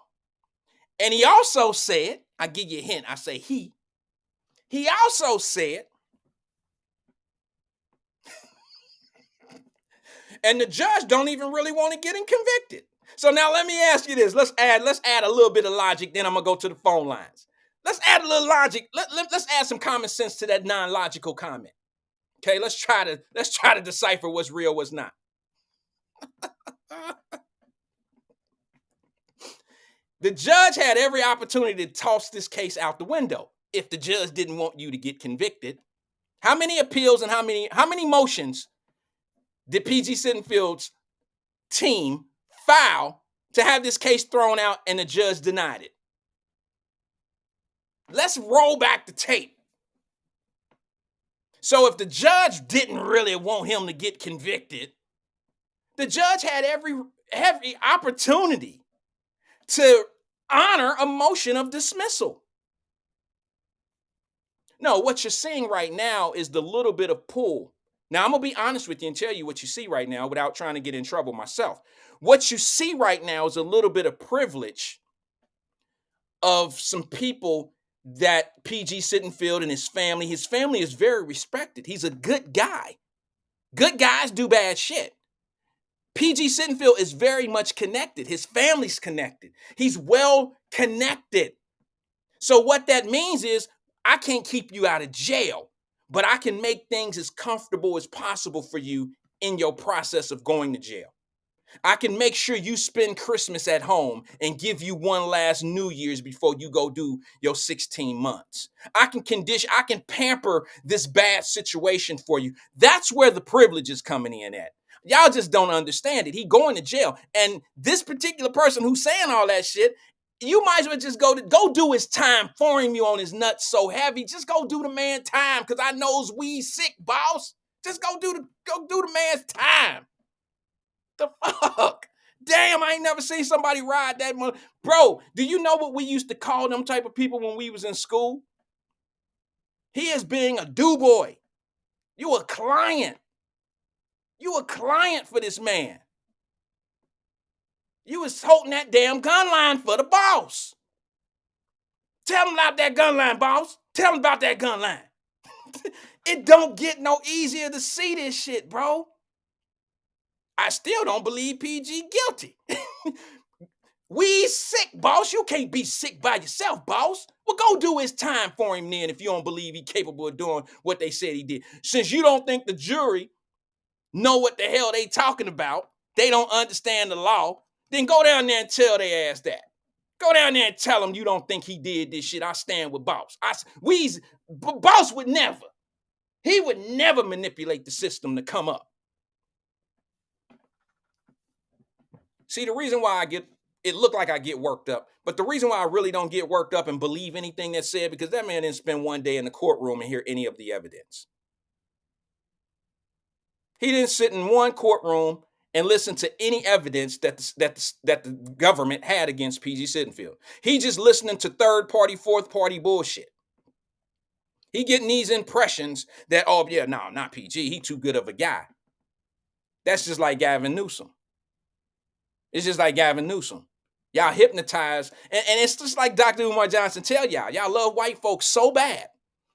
And he also said, I give you a hint, I say he also said, and the judge don't even really want to get him convicted. So now let me ask you this. Let's add a little bit of logic, then I'm going to go to the phone lines. Let's add a little logic. Let's add some common sense to that non-logical comment. Okay, let's try to decipher what's real, what's not. The judge had every opportunity to toss this case out the window if the judge didn't want you to get convicted. How many appeals and how many motions did PG Sittenfield's team file to have this case thrown out and the judge denied it? Let's roll back the tape. So if the judge didn't really want him to get convicted, the judge had every opportunity to honor a motion of dismissal. No, what you're seeing right now is the little bit of pull. Now, I'm going to be honest with you and tell you what you see right now without trying to get in trouble myself. What you see right now is a little bit of privilege of some people that PG Sittenfield and his family is very respected. He's a good guy. Good guys do bad shit. PG Sittenfield is very much connected. His family's connected. He's well connected. So what that means is I can't keep you out of jail, but I can make things as comfortable as possible for you in your process of going to jail. I can make sure you spend Christmas at home and give you one last New Year's before you go do your 16 months. I can pamper this bad situation for you. That's where the privilege is coming in at. Y'all just don't understand it. He going to jail. And this particular person who's saying all that shit, you might as well just go do his time for him. You on his nuts so heavy. Just go do the man time, because I knows we sick, boss. Just go do the man's time. The fuck? Damn, I ain't never seen somebody ride that much. Bro, do you know what we used to call them type of people when we was in school? He is being a do-boy. You a client. You a client for this man. You was holding that damn gun line for the boss. Tell him about that gun line, boss. Tell him about that gun line. It don't get no easier to see this shit, bro. I still don't believe PG guilty. We sick, boss. You can't be sick by yourself, boss. Well, go do his time for him then if you don't believe he's capable of doing what they said he did. Since you don't think the jury know what the hell they talking about, they don't understand the law, then go down there and tell their ass that. Go down there and tell them you don't think he did this shit. I stand with boss. Boss would never. He would never manipulate the system to come up. See, the reason why it looked like I get worked up, but the reason why I really don't get worked up and believe anything that's said, because that man didn't spend one day in the courtroom and hear any of the evidence. He didn't sit in one courtroom and listen to any evidence that the government had against PG Sittenfield. He just listening to third party, fourth party bullshit. He getting these impressions that, oh yeah, no, not PG. He too good of a guy. That's just like Gavin Newsom. It's just like Gavin Newsom. Y'all hypnotized. And it's just like Dr. Umar Johnson tell y'all. Y'all love white folks so bad.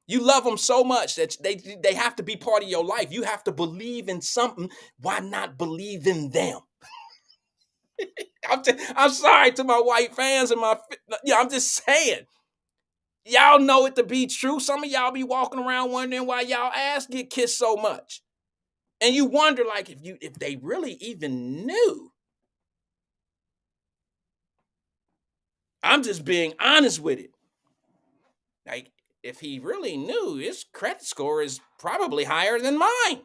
You love them so much that they have to be part of your life. You have to believe in something. Why not believe in them? I'm sorry to my white fans and I'm just saying. Y'all know it to be true. Some of y'all be walking around wondering why y'all ass get kissed so much. And you wonder, like, if they really even knew. I'm just being honest with it. Like, if he really knew, his credit score is probably higher than mine.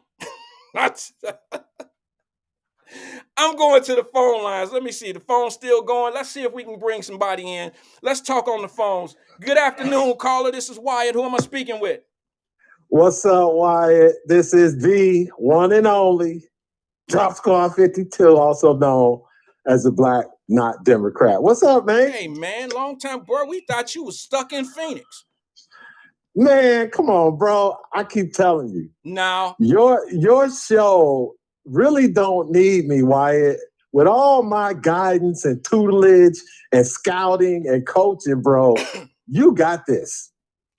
I'm going to the phone lines. Let me see. The phone's still going. Let's see if we can bring somebody in. Let's talk on the phones. Good afternoon, caller. This is Wyatt. Who am I speaking with? What's up, Wyatt? This is the one and only Drop Squad 52, also known as the Black Not Democrat. What's up, man? Hey, man. Long time, bro. We thought you was stuck in Phoenix. Man, come on, bro. I keep telling you. No. Your show really don't need me, Wyatt. With all my guidance and tutelage and scouting and coaching, bro, you got this.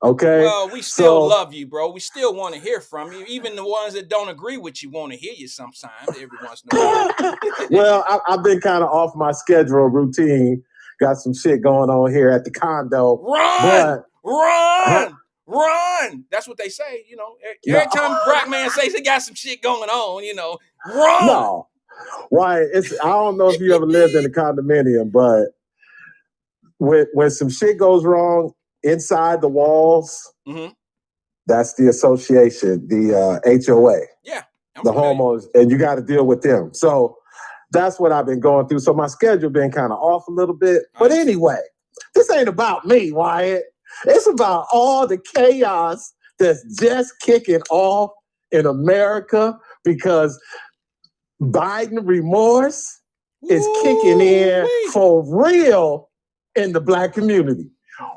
Okay. Well, we still love you, bro. We still want to hear from you. Even the ones that don't agree with you want to hear you sometimes, every once in a while. Well, I've been kind of off my schedule routine. Got some shit going on here at the condo. Run! That's what they say, you know. Every time a black man says he got some shit going on, you know, run. No. Why? I don't know if you ever lived in a condominium, but when some shit goes wrong inside the walls, that's the association, the HOA. Yeah. The homeowners, and you got to deal with them. So that's what I've been going through. So my schedule been kind of off a little bit. But anyway, this ain't about me, Wyatt. It's about all the chaos that's just kicking off in America because Biden remorse is kicking in for real in the Black community.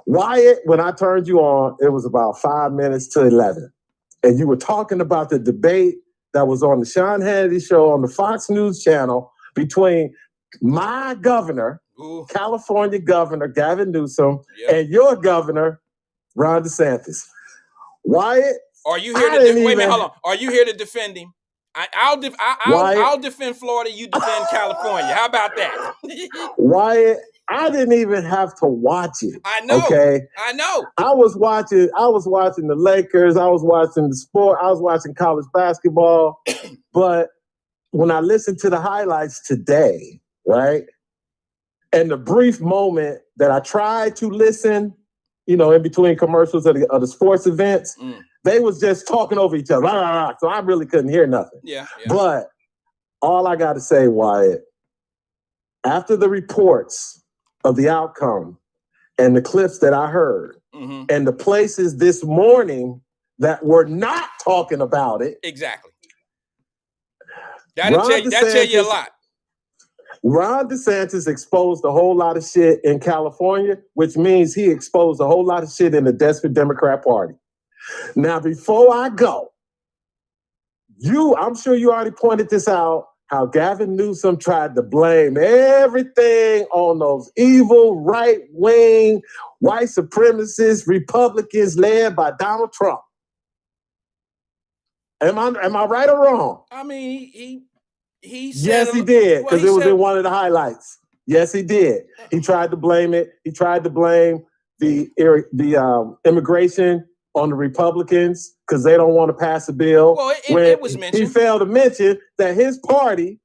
Wyatt, when I turned you on, it was about 5 minutes to 11. And you were talking about the debate that was on the Sean Hannity show on the Fox News channel between my governor, California Governor Gavin Newsom, and your governor, Ron DeSantis. Wyatt, are you here to wait a minute, hold on. Are you here to defend him? I'll defend Florida. You defend California. How about that? Wyatt, I didn't even have to watch it. I know. Okay. I know. I was watching the Lakers. I was watching the sport. I was watching college basketball. But when I listened to the highlights today, right, and the brief moment that I tried to listen, in between commercials of the sports events, they was just talking over each other. So I really couldn't hear nothing. Yeah. But all I got to say, Wyatt, after the reports of the outcome and the clips that I heard and the places this morning that were not talking about it. Exactly. That'll tell you a lot. Ron DeSantis exposed a whole lot of shit in California, which means he exposed a whole lot of shit in the desperate Democrat Party. Now, before I go, I'm sure you already pointed this out, how Gavin Newsom tried to blame everything on those evil, right-wing, white supremacist Republicans led by Donald Trump. Am I right or wrong? I mean, he said... Yes, he did, because it was in one of the highlights. Yes, he did. He tried to blame it. He tried to blame the immigration on the Republicans because they don't want to pass a bill. Well, it was mentioned. He failed to mention that his party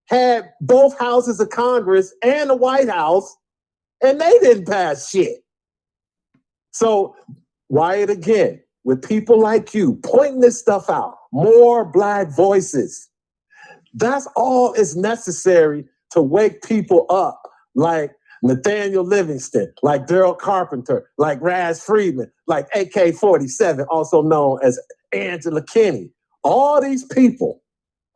had both houses of Congress and the White House, and they didn't pass shit. So, Wyatt, again, with people like you pointing this stuff out, more Black voices, that's all is necessary to wake people up, like Nathaniel Livingston, like Daryl Carpenter, like Raz Friedman, like AK-47, also known as Angela Kinney. All these people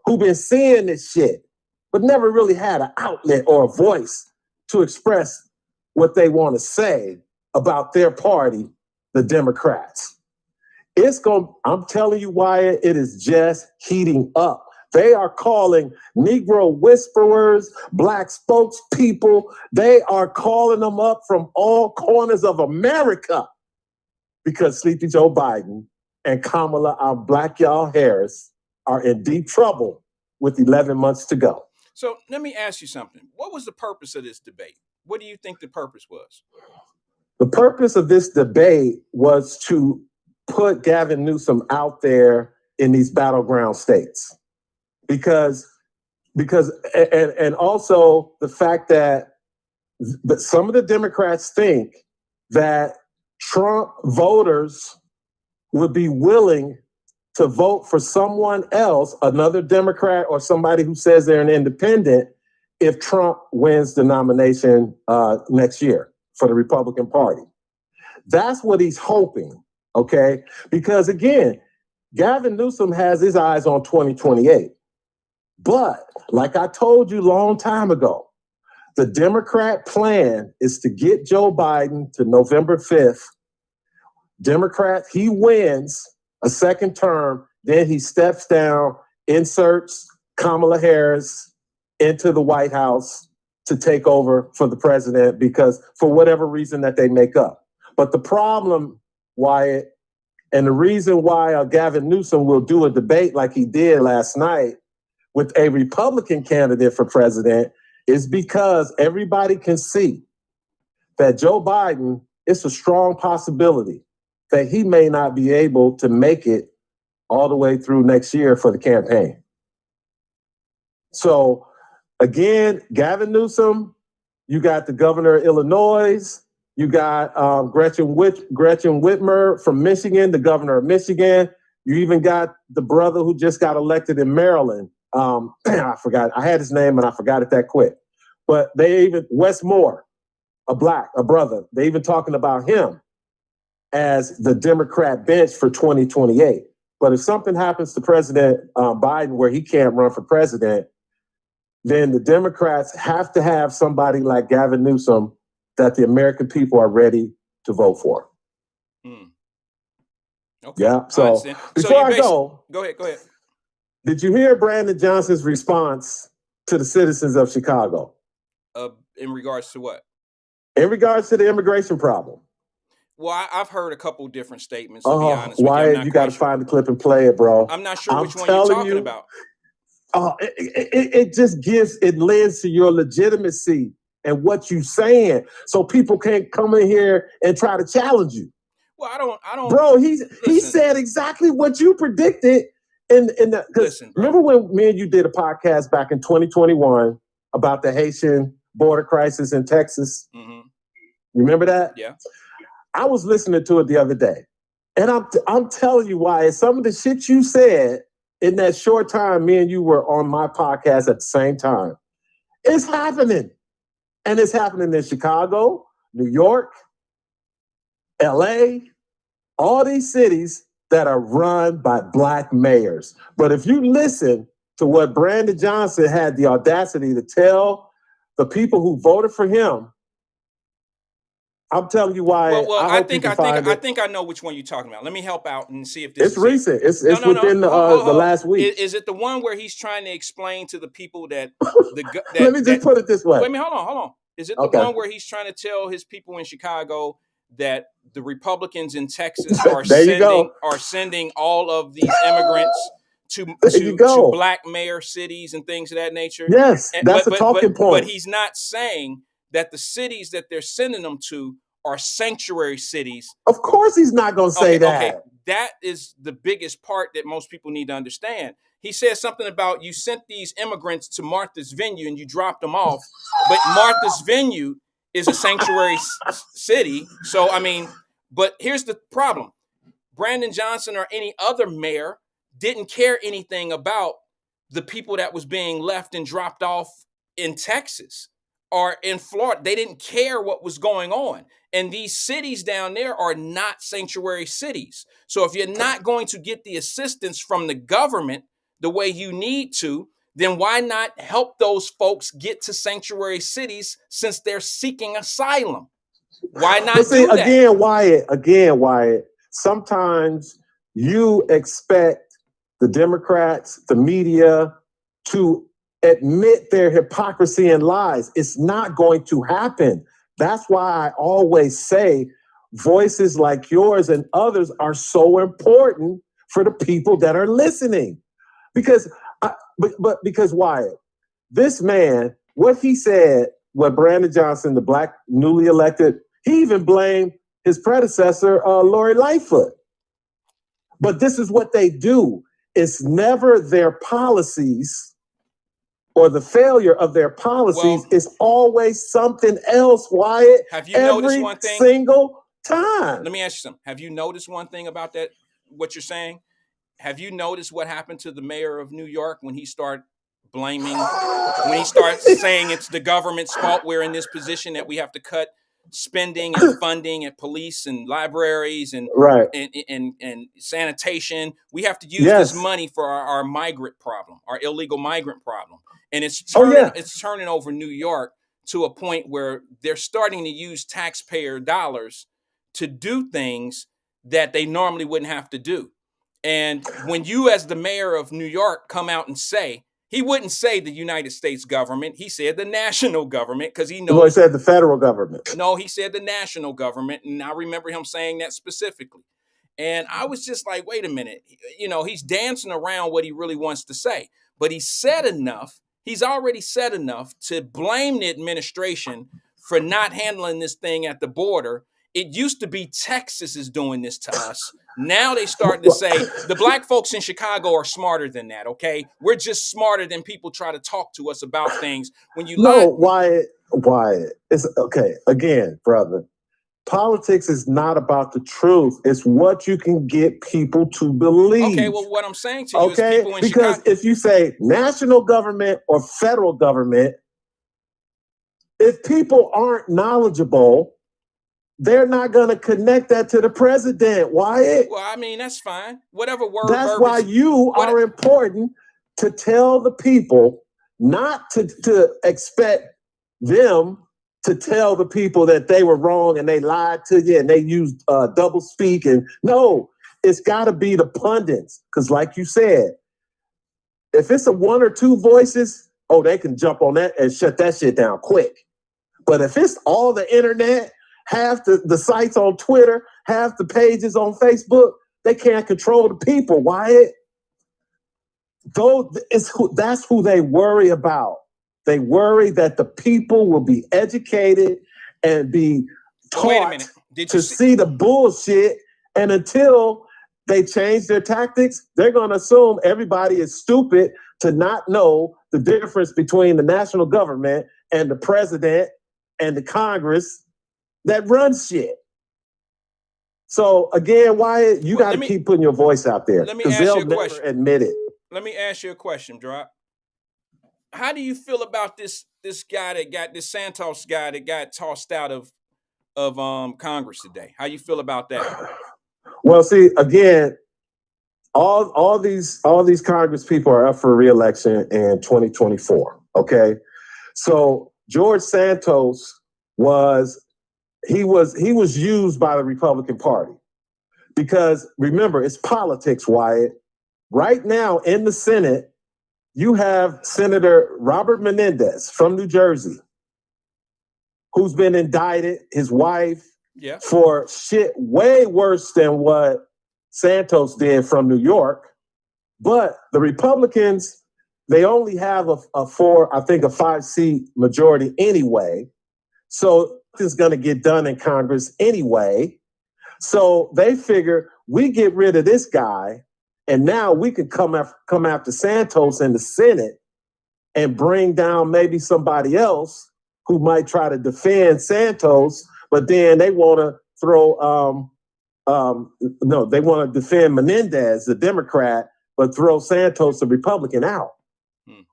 who've been seeing this shit, but never really had an outlet or a voice to express what they want to say about their party, the Democrats. I'm telling you, Wyatt, it is just heating up. They are calling Negro whisperers, Black spokespeople. They are calling them up from all corners of America because Sleepy Joe Biden and Kamala, our Black y'all Harris, are in deep trouble with 11 months to go. So let me ask you something. What was the purpose of this debate? What do you think the purpose was? The purpose of this debate was to put Gavin Newsom out there in these battleground states. Because and also the fact that some of the Democrats think that Trump voters would be willing to vote for someone else, another Democrat or somebody who says they're an independent, if Trump wins the nomination next year for the Republican Party. That's what he's hoping, okay? Because again, Gavin Newsom has his eyes on 2028. But like I told you a long time ago, the Democrat plan is to get Joe Biden to November 5th. Democrat, he wins a second term, then he steps down, inserts Kamala Harris into the White House to take over for the president because for whatever reason that they make up. But the problem, Wyatt, and the reason why Gavin Newsom will do a debate like he did last night with a Republican candidate for president is because everybody can see that Joe Biden, it's a strong possibility that he may not be able to make it all the way through next year for the campaign. So again, Gavin Newsom, you got the governor of Illinois, you got Gretchen Whitmer from Michigan, the governor of Michigan. You even got the brother who just got elected in Maryland. I forgot. I had his name and I forgot it that quick. But Wes Moore, a brother, they even talking about him as the Democrat bench for 2028. But if something happens to President Biden where he can't run for president, then the Democrats have to have somebody like Gavin Newsom that the American people are ready to vote for. Okay. Yeah. So before I go ahead. Did you hear Brandon Johnson's response to the citizens of Chicago? In regards to what? In regards to the immigration problem. Well, I've heard a couple different statements, to be honest with you. Wyatt, you got to find the clip and play it, bro. I'm not sure which one you're talking about. it just it lends to your legitimacy and what you saying, so people can't come in here and try to challenge you. Well, I don't. Bro, he said exactly what you predicted. Remember when me and you did a podcast back in 2021 about the Haitian border crisis in Texas? Mm-hmm. You remember that? Yeah. I was listening to it the other day, and I'm telling you why. Some of the shit you said in that short time me and you were on my podcast at the same time, it's happening. And it's happening in Chicago, New York, LA, all these cities that are run by Black mayors. But if you listen to what Brandon Johnson had the audacity to tell the people who voted for him, I'm telling you why. Well, I think I know which one you're talking about. Let me help out and see if this is recent. It's within the last week. Is it the one where he's trying to explain to the people that Let me just put it this way. Wait a minute, hold on. Is it the one where he's trying to tell his people in Chicago that the Republicans in Texas are sending all of these immigrants to Black mayor cities and things of that nature? Yes, that's a talking point. But he's not saying that the cities that they're sending them to are sanctuary cities. Of course he's not going to say that. Okay, that is the biggest part that most people need to understand. He says something about you sent these immigrants to Martha's Vineyard and you dropped them off, but Martha's Vineyard is a sanctuary city. So, I mean, but here's the problem. Brandon Johnson or any other mayor didn't care anything about the people that was being left and dropped off in Texas or in Florida. They didn't care what was going on. And these cities down there are not sanctuary cities. So if you're not going to get the assistance from the government the way you need to, then why not help those folks get to sanctuary cities since they're seeking asylum? Why not do that? Again, Wyatt, sometimes you expect the Democrats, the media, to admit their hypocrisy and lies. It's not going to happen. That's why I always say voices like yours and others are so important for the people that are listening. Because Wyatt, this man, what he said, what Brandon Johnson, the Black newly elected, he even blamed his predecessor, Lori Lightfoot. But this is what they do. It's never their policies or the failure of their policies. It's always something else, Wyatt. Have you noticed one thing? Single time. Let me ask you something. Have you noticed one thing about that, what you're saying? Have you noticed what happened to the mayor of New York when he started saying it's the government's fault we're in this position, that we have to cut spending and funding at police and libraries and sanitation. We have to use this money for our migrant problem, our illegal migrant problem. And it's turning over New York to a point where they're starting to use taxpayer dollars to do things that they normally wouldn't have to do. And when you, as the mayor of New York, come out and say, he wouldn't say the United States government. He said the national government, because he knows. Well, he said the federal government. No, he said the national government. And I remember him saying that specifically. And I was just like, wait a minute. You know, he's dancing around what he really wants to say. But he said enough. He's already said enough to blame the administration for not handling this thing at the border. It used to be Texas is doing this to us. Now they starting to say the Black folks in Chicago are smarter than that, okay? We're just smarter than people try to talk to us about things. When you Wyatt, it's okay. Again, brother, politics is not about the truth. It's what you can get people to believe. Okay, well, what I'm saying to you is people in because Chicago. If you say national government or federal government, if people aren't knowledgeable, they're not going to connect that to the president. Wyatt. Well, I mean, that's fine. Whatever word. That's why you are important to tell the people, not to expect them to tell the people that they were wrong and they lied to you and they used double speak. And no, it's got to be the pundits. Because like you said, if it's a one or two voices, they can jump on that and shut that shit down quick. But if it's all the internet, half the sites on Twitter, half the pages on Facebook, they can't control the people, Wyatt. that's who they worry about. They worry that the people will be educated and be taught to see the bullshit. And until they change their tactics, they're going to assume everybody is stupid to not know the difference between the national government and the president and the Congress that runs shit. So again, Wyatt, you got to keep putting your voice out there because they'll never admit it. Let me ask you a question, Drop. How do you feel about this guy that got this Santos guy that got tossed out of Congress today? How you feel about that? Well, see, again, all these Congress people are up for re-election in 2024. Okay, so George Santos was used by the Republican Party because remember, it's politics, Wyatt. Right now in the Senate, you have Senator Robert Menendez from New Jersey, who's been indicted, his wife, for shit way worse than what Santos did from New York. But the Republicans, they only have a 5-seat majority anyway. So it's going to get done in Congress anyway. So they figure we get rid of this guy, and now we could come after Santos in the Senate and bring down maybe somebody else who might try to defend Santos, but then they want to throw they want to defend Menendez, the Democrat, but throw Santos, the Republican, out.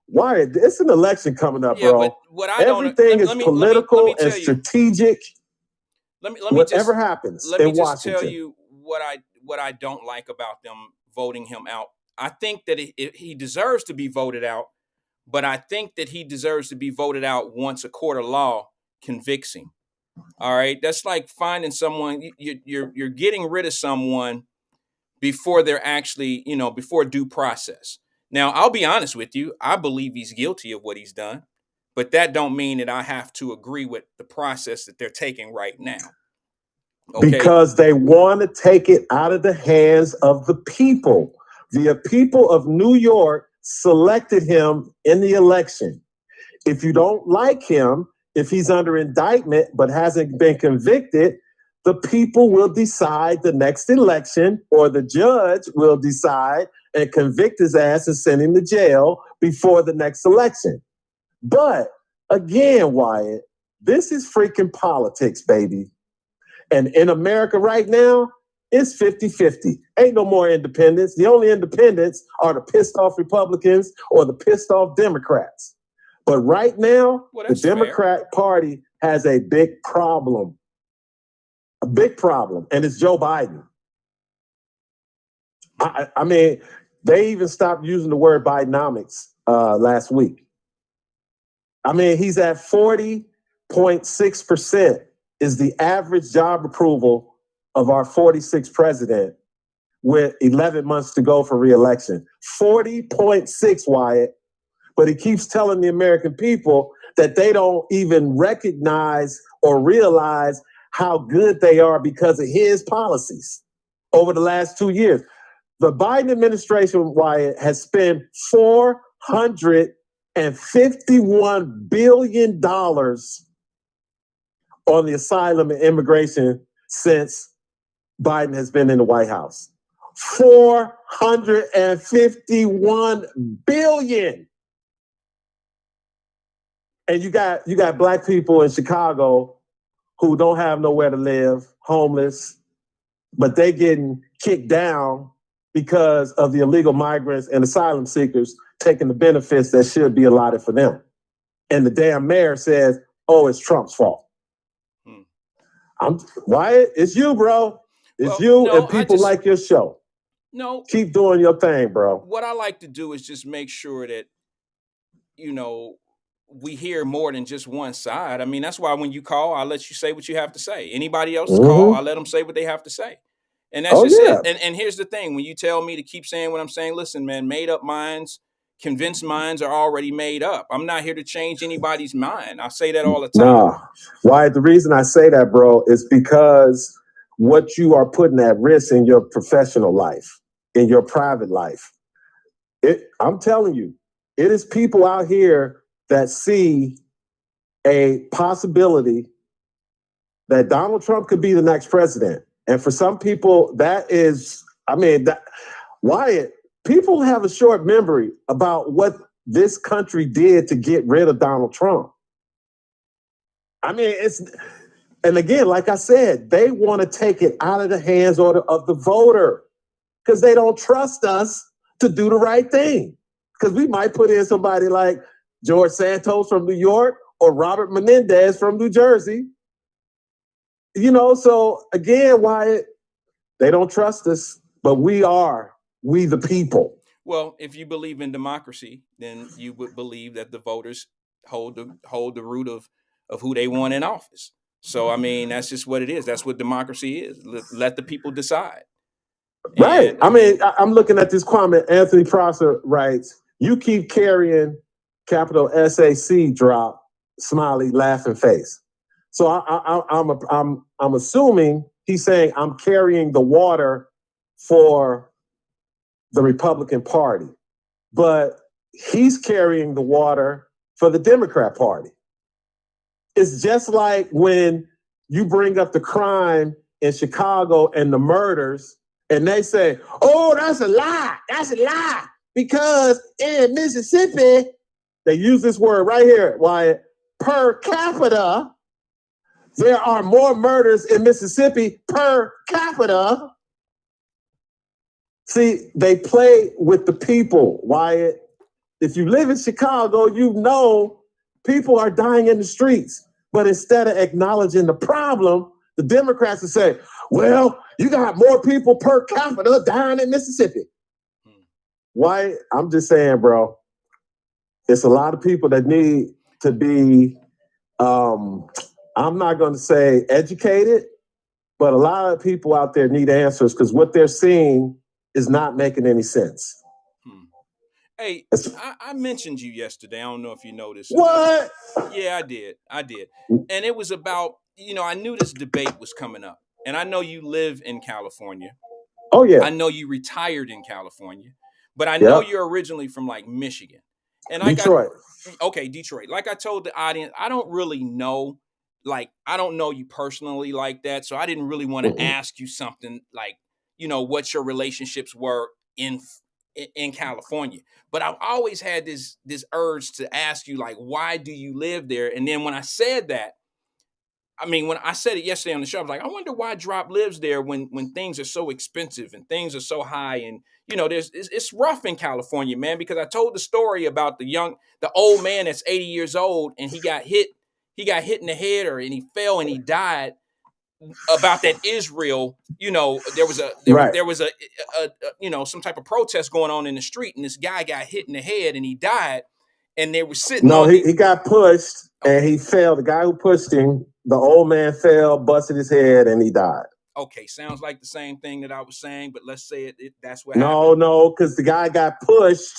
Why? It's an election coming up, bro. But everything is political and strategic. Whatever happens in Washington. Let me just tell you what I don't like about them voting him out. I think that he deserves to be voted out, but I think that he deserves to be voted out once a court of law convicts him. All right, that's like finding someone. You're getting rid of someone before they're actually, before due process. Now, I'll be honest with you. I believe he's guilty of what he's done, but that don't mean that I have to agree with the process that they're taking right now. Okay? Because they want to take it out of the hands of the people. The people of New York selected him in the election. If you don't like him, if he's under indictment but hasn't been convicted, the people will decide the next election, or the judge will decide and convict his ass and send him to jail before the next election. But again, Wyatt, this is freaking politics, baby. And in America right now, it's 50-50. Ain't no more independents. The only independents are the pissed off Republicans or the pissed off Democrats. But right now, the Democrat Party has a big problem. A big problem, and it's Joe Biden. I mean, they even stopped using the word Bidenomics last week. I mean, he's at 40.6% is the average job approval of our 46th president with 11 months to go for re-election. 40.6, Wyatt. But he keeps telling the American people that they don't even recognize or realize how good they are because of his policies over the last 2 years. The Biden administration, Wyatt, has spent $451 billion on the asylum and immigration since Biden has been in the White House. $451 billion. And you got black people in Chicago who don't have nowhere to live, homeless, but they getting kicked down because of the illegal migrants and asylum seekers taking the benefits that should be allotted for them. And the damn mayor says, oh, it's Trump's fault. Wyatt, it's you, bro. It's and people like your show. No. Keep doing your thing, bro. What I like to do is just make sure that, we hear more than just one side. I mean, that's why when you call, I'll let you say what you have to say. Anybody else call, I'll let them say what they have to say. And that's it. And here's the thing. When you tell me to keep saying what I'm saying, listen, man, made up minds, convinced minds are already made up. I'm not here to change anybody's mind. I say that all the time. Nah. Why? The reason I say that, bro, is because what you are putting at risk in your professional life, in your private life. I'm telling you, it is people out here that see a possibility that Donald Trump could be the next president. And for some people, Wyatt, people have a short memory about what this country did to get rid of Donald Trump. And again, like I said, they want to take it out of the hands of the voter because they don't trust us to do the right thing. Because we might put in somebody like George Santos from New York or Robert Menendez from New Jersey. So again, Wyatt, they don't trust us, but we the people. Well, if you believe in democracy, then you would believe that the voters hold the root of who they want in office. So I mean, that's just what it is. That's what democracy is. Let the people decide. Right. I'm looking at this comment. Anthony Prosser writes, "You keep carrying capital SAC drop, smiley laughing face." So I'm assuming he's saying I'm carrying the water for the Republican Party, but he's carrying the water for the Democrat Party. It's just like when you bring up the crime in Chicago and the murders, and they say, "Oh, that's a lie. That's a lie." Because in Mississippi, they use this word right here, Wyatt, per capita, there are more murders in Mississippi per capita. See, they play with the people, Wyatt. If you live in Chicago, you know people are dying in the streets. But instead of acknowledging the problem, the Democrats will say, "Well, you got more people per capita dying in Mississippi." Why? I'm just saying, bro, it's a lot of people that need to be, I'm not going to say educated, but a lot of people out there need answers because what they're seeing is not making any sense. Hey, I mentioned you yesterday. I don't know if you noticed. What? Yeah, I did. And it was about, I knew this debate was coming up. And I know you live in California. Oh, yeah. I know you retired in California. But I know you're originally from like Michigan. And Detroit. Detroit. Like I told the audience, I don't really know. Like, I don't know you personally like that. So I didn't really want to ask you something like, what your relationships were in California. But I've always had this urge to ask you, like, why do you live there? And then when I said that, when I said it yesterday on the show, I was like, I wonder why Drop lives there when things are so expensive and things are so high. And, it's rough in California, man, because I told the story about the old man that's 80 years old and he got hit in the head and he fell and he died. About that Israel, there was some type of protest going on in the street, and this guy got hit in the head and he died, and they were sitting. He got pushed and he fell. The guy who pushed him, the old man fell, busted his head, and he died. Okay, sounds like the same thing that I was saying, but let's say that's what happened. No, because the guy got pushed.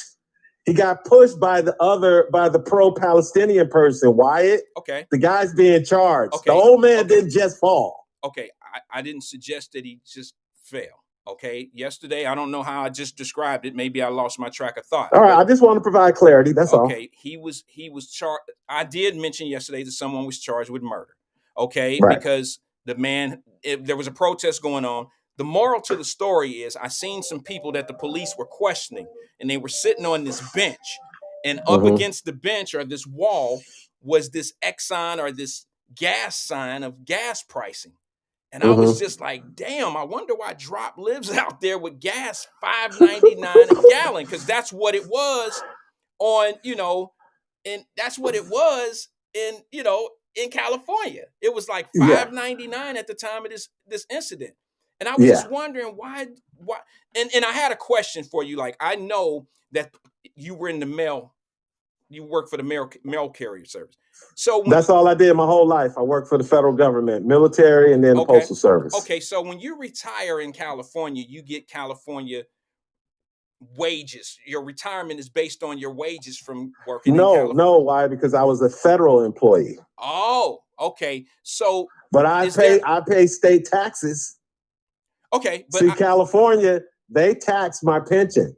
He got pushed by the pro-Palestinian person, Wyatt. Okay. The guy's being charged. Okay. The old man didn't just fall. Okay, I didn't suggest that he just fell. Okay, yesterday, I don't know how I just described it. Maybe I lost my track of thought. All right, I just want to provide clarity. That's all. Okay, he was charged. I did mention yesterday that someone was charged with murder. Okay, right. Because the man, there was a protest going on. The moral to the story is I seen some people that the police were questioning, and they were sitting on this bench, and up against the bench or this wall was this Exxon or this gas sign of gas pricing. And I was just like, damn, I wonder why Drop lives out there with gas $5.99 a gallon, because that's what it was and that's what it was in California. It was like $5.99 at the time of this incident. And I was just wondering why and I had a question for you. Like, I know that you were in the mail, you work for the mail carrier service. So that's all I did my whole life. I worked for the federal government, military, and then the postal service. Okay, so when you retire in California, you get California wages. Your retirement is based on your wages from working in California. No, why? Because I was a federal employee. Oh, okay. So but I pay state taxes. Okay, but California, they tax my pension.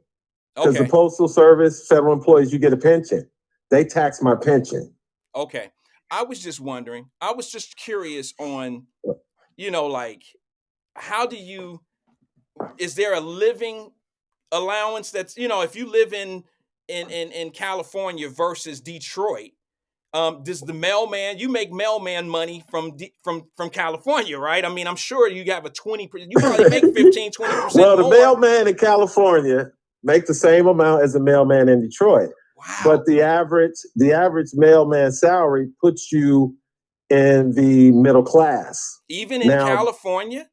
Because the Okay. Postal Service, federal employees, you get a pension. They tax my pension. Okay. I was just wondering. I was just curious on, like, how do you, is there a living allowance that's, if you live in California versus Detroit, does the mailman, you make mailman money from California, right? I mean, I'm sure you have a 20%, you probably make 15-20% Well, the more. mailman in California make the same amount as the mailman in Detroit. Wow. But the average mailman salary puts you in the middle class. Even in Now, California?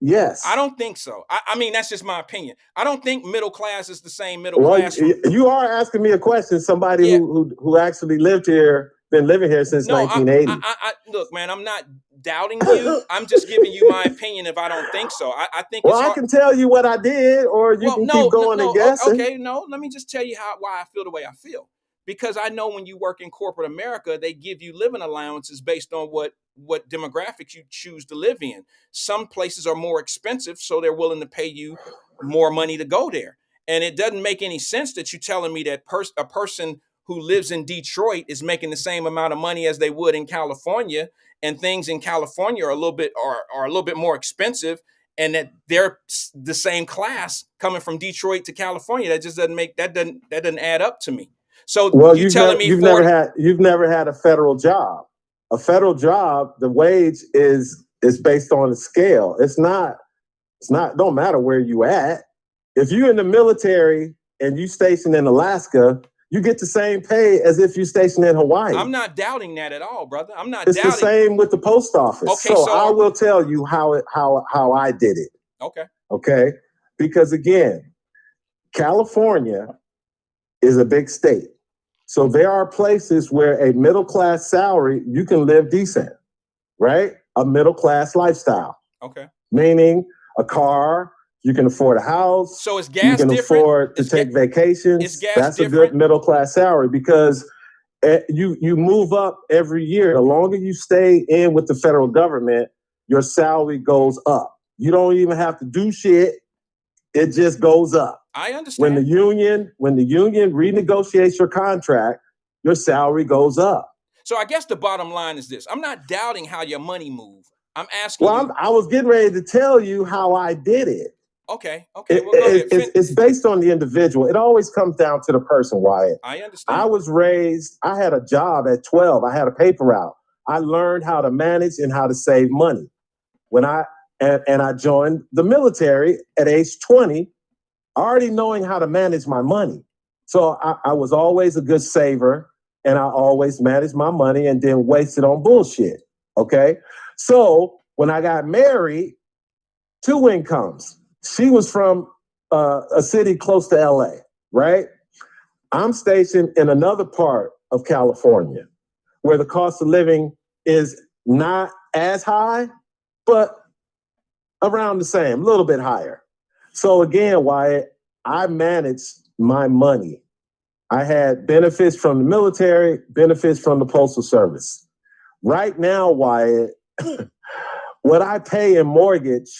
yes. I don't think so. I mean, that's just my opinion. I don't think middle class is the same middle Well, class. you are asking me a question. Somebody Yeah. who actually lived here, been living here since No, 1980. I look, man, I'm not doubting you. I'm just giving you my opinion if I don't think so. I think Well, it's I hard. can tell you what I did, or you can keep going and guessing. Okay, no. Let me just tell you why I feel the way I feel. Because I know when you work in corporate America, they give you living allowances based on what demographics you choose to live in. Some places are more expensive, so they're willing to pay you more money to go there. And it doesn't make any sense that you're telling me that a person who lives in Detroit is making the same amount of money as they would in California, and things in California are a little bit more expensive, and that they're the same class coming from Detroit to California. That just doesn't add up to me. So Well, you telling me you've never had a federal job. A federal job, the wage is based on a scale. It's not don't matter where you at. If you're in the military and you stationed in Alaska, you get the same pay as if you stationed in Hawaii. I'm not doubting that at all, brother. I'm not It's doubting. the same with the post office. Okay, so I will tell you how I did it. Okay. Okay. Because again, California is a big state. So there are places where a middle class salary, you can live decent, right? A middle class lifestyle. Okay. Meaning a car, you can afford a house. So is gas you can different? afford to take vacations. Is gas That's different? a good middle class salary because you move up every year. The longer you stay in with the federal government, your salary goes up. You don't even have to do shit. It just goes up. I understand. When the union renegotiates your contract, your salary goes up. So I guess the bottom line is this. I'm not doubting how your money moves. I'm asking you. I was getting ready to tell you how I did it. Okay. Well, go ahead. It's based on the individual. It always comes down to the person, Wyatt. I understand. I was raised, I had a job at 12. I had a paper route. I learned how to manage and how to save money. When I joined the military at age 20, already knowing how to manage my money. So I was always a good saver, and I always managed my money and didn't waste it on bullshit. Okay? So when I got married, 2 incomes. She was from a city close to LA, right? I'm stationed in another part of California where the cost of living is not as high, but around the same, a little bit higher. So again, Wyatt, I managed my money. I had benefits from the military, benefits from the Postal Service. Right now, Wyatt, what I pay in mortgage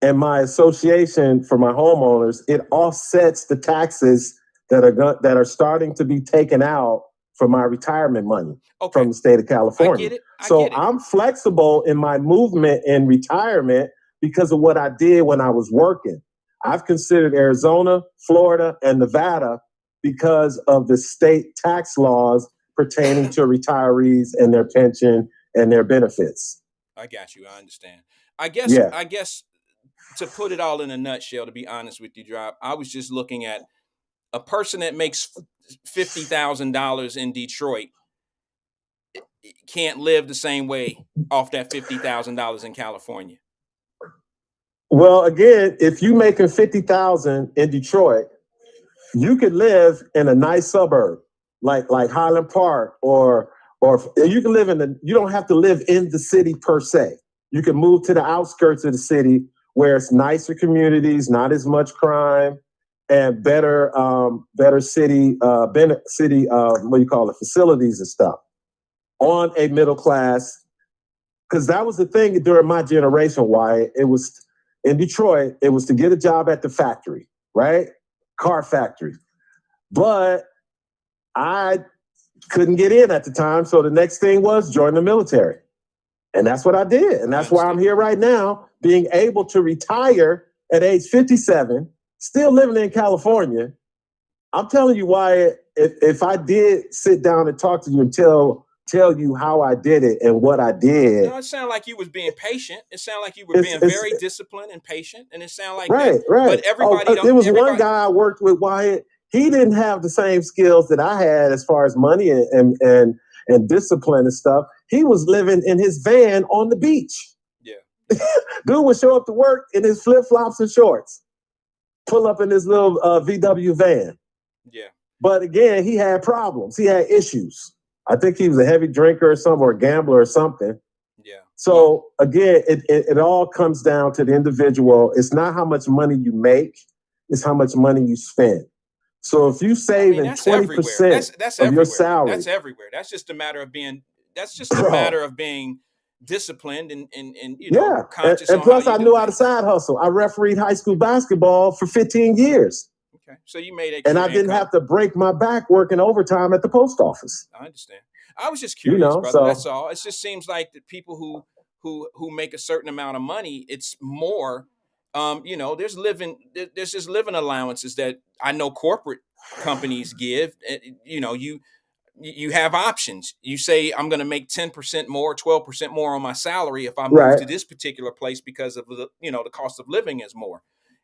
and my association for my homeowners, it offsets the taxes that are starting to be taken out for my retirement money from the state of California. I get it. So I'm flexible in my movement in retirement because of what I did when I was working. I've considered Arizona, Florida, and Nevada because of the state tax laws pertaining to retirees and their pension and their benefits. I got you. I understand. I guess to put it all in a nutshell, to be honest with you, Drop, I was just looking at a person that makes $50,000 in Detroit can't live the same way off that $50,000 in California. Well, again, if you making $50,000 in Detroit, you could live in a nice suburb like Highland Park, or you can live you don't have to live in the city per se. You can move to the outskirts of the city where it's nicer communities, not as much crime, and better city facilities and stuff on a middle class. Because that was the thing during my generation, why it was in Detroit, it was to get a job at the factory, right? car factory. But I couldn't get in at the time. So the next thing was join the military. And that's what I did. And that's why I'm here right now, being able to retire at age 57, still living in California. I'm telling you why, if I did sit down and talk to you and tell you how I did it and what I did. No, it sounded like you was being patient. It sounded like you were being very disciplined and patient. And it sounded like right. But everybody there was one guy I worked with, Wyatt. He didn't have the same skills that I had as far as money and discipline and stuff. He was living in his van on the beach. Yeah. Dude would show up to work in his flip-flops and shorts, pull up in his little VW van. Yeah. But again, he had problems. He had issues. I think he was a heavy drinker or something, or a gambler or something. Yeah. So again, it all comes down to the individual. It's not how much money you make, it's how much money you spend. So if you save 20% of your salary, that's everywhere. That's just a matter of being. That's just a matter of being disciplined and you know, conscious. And plus, I knew how to side hustle. I refereed high school basketball for 15 years. Okay, so you made it, and I didn't have to break my back working overtime at the post office. I understand. I was just curious, brother. So, that's all. It just seems like the people who make a certain amount of money, it's more. You know, there's just living allowances that I know corporate companies give. You know, you have options. You say, I'm going to make 10% more, 12% more on my salary if I move to this particular place because of the, you know, the cost of living is more.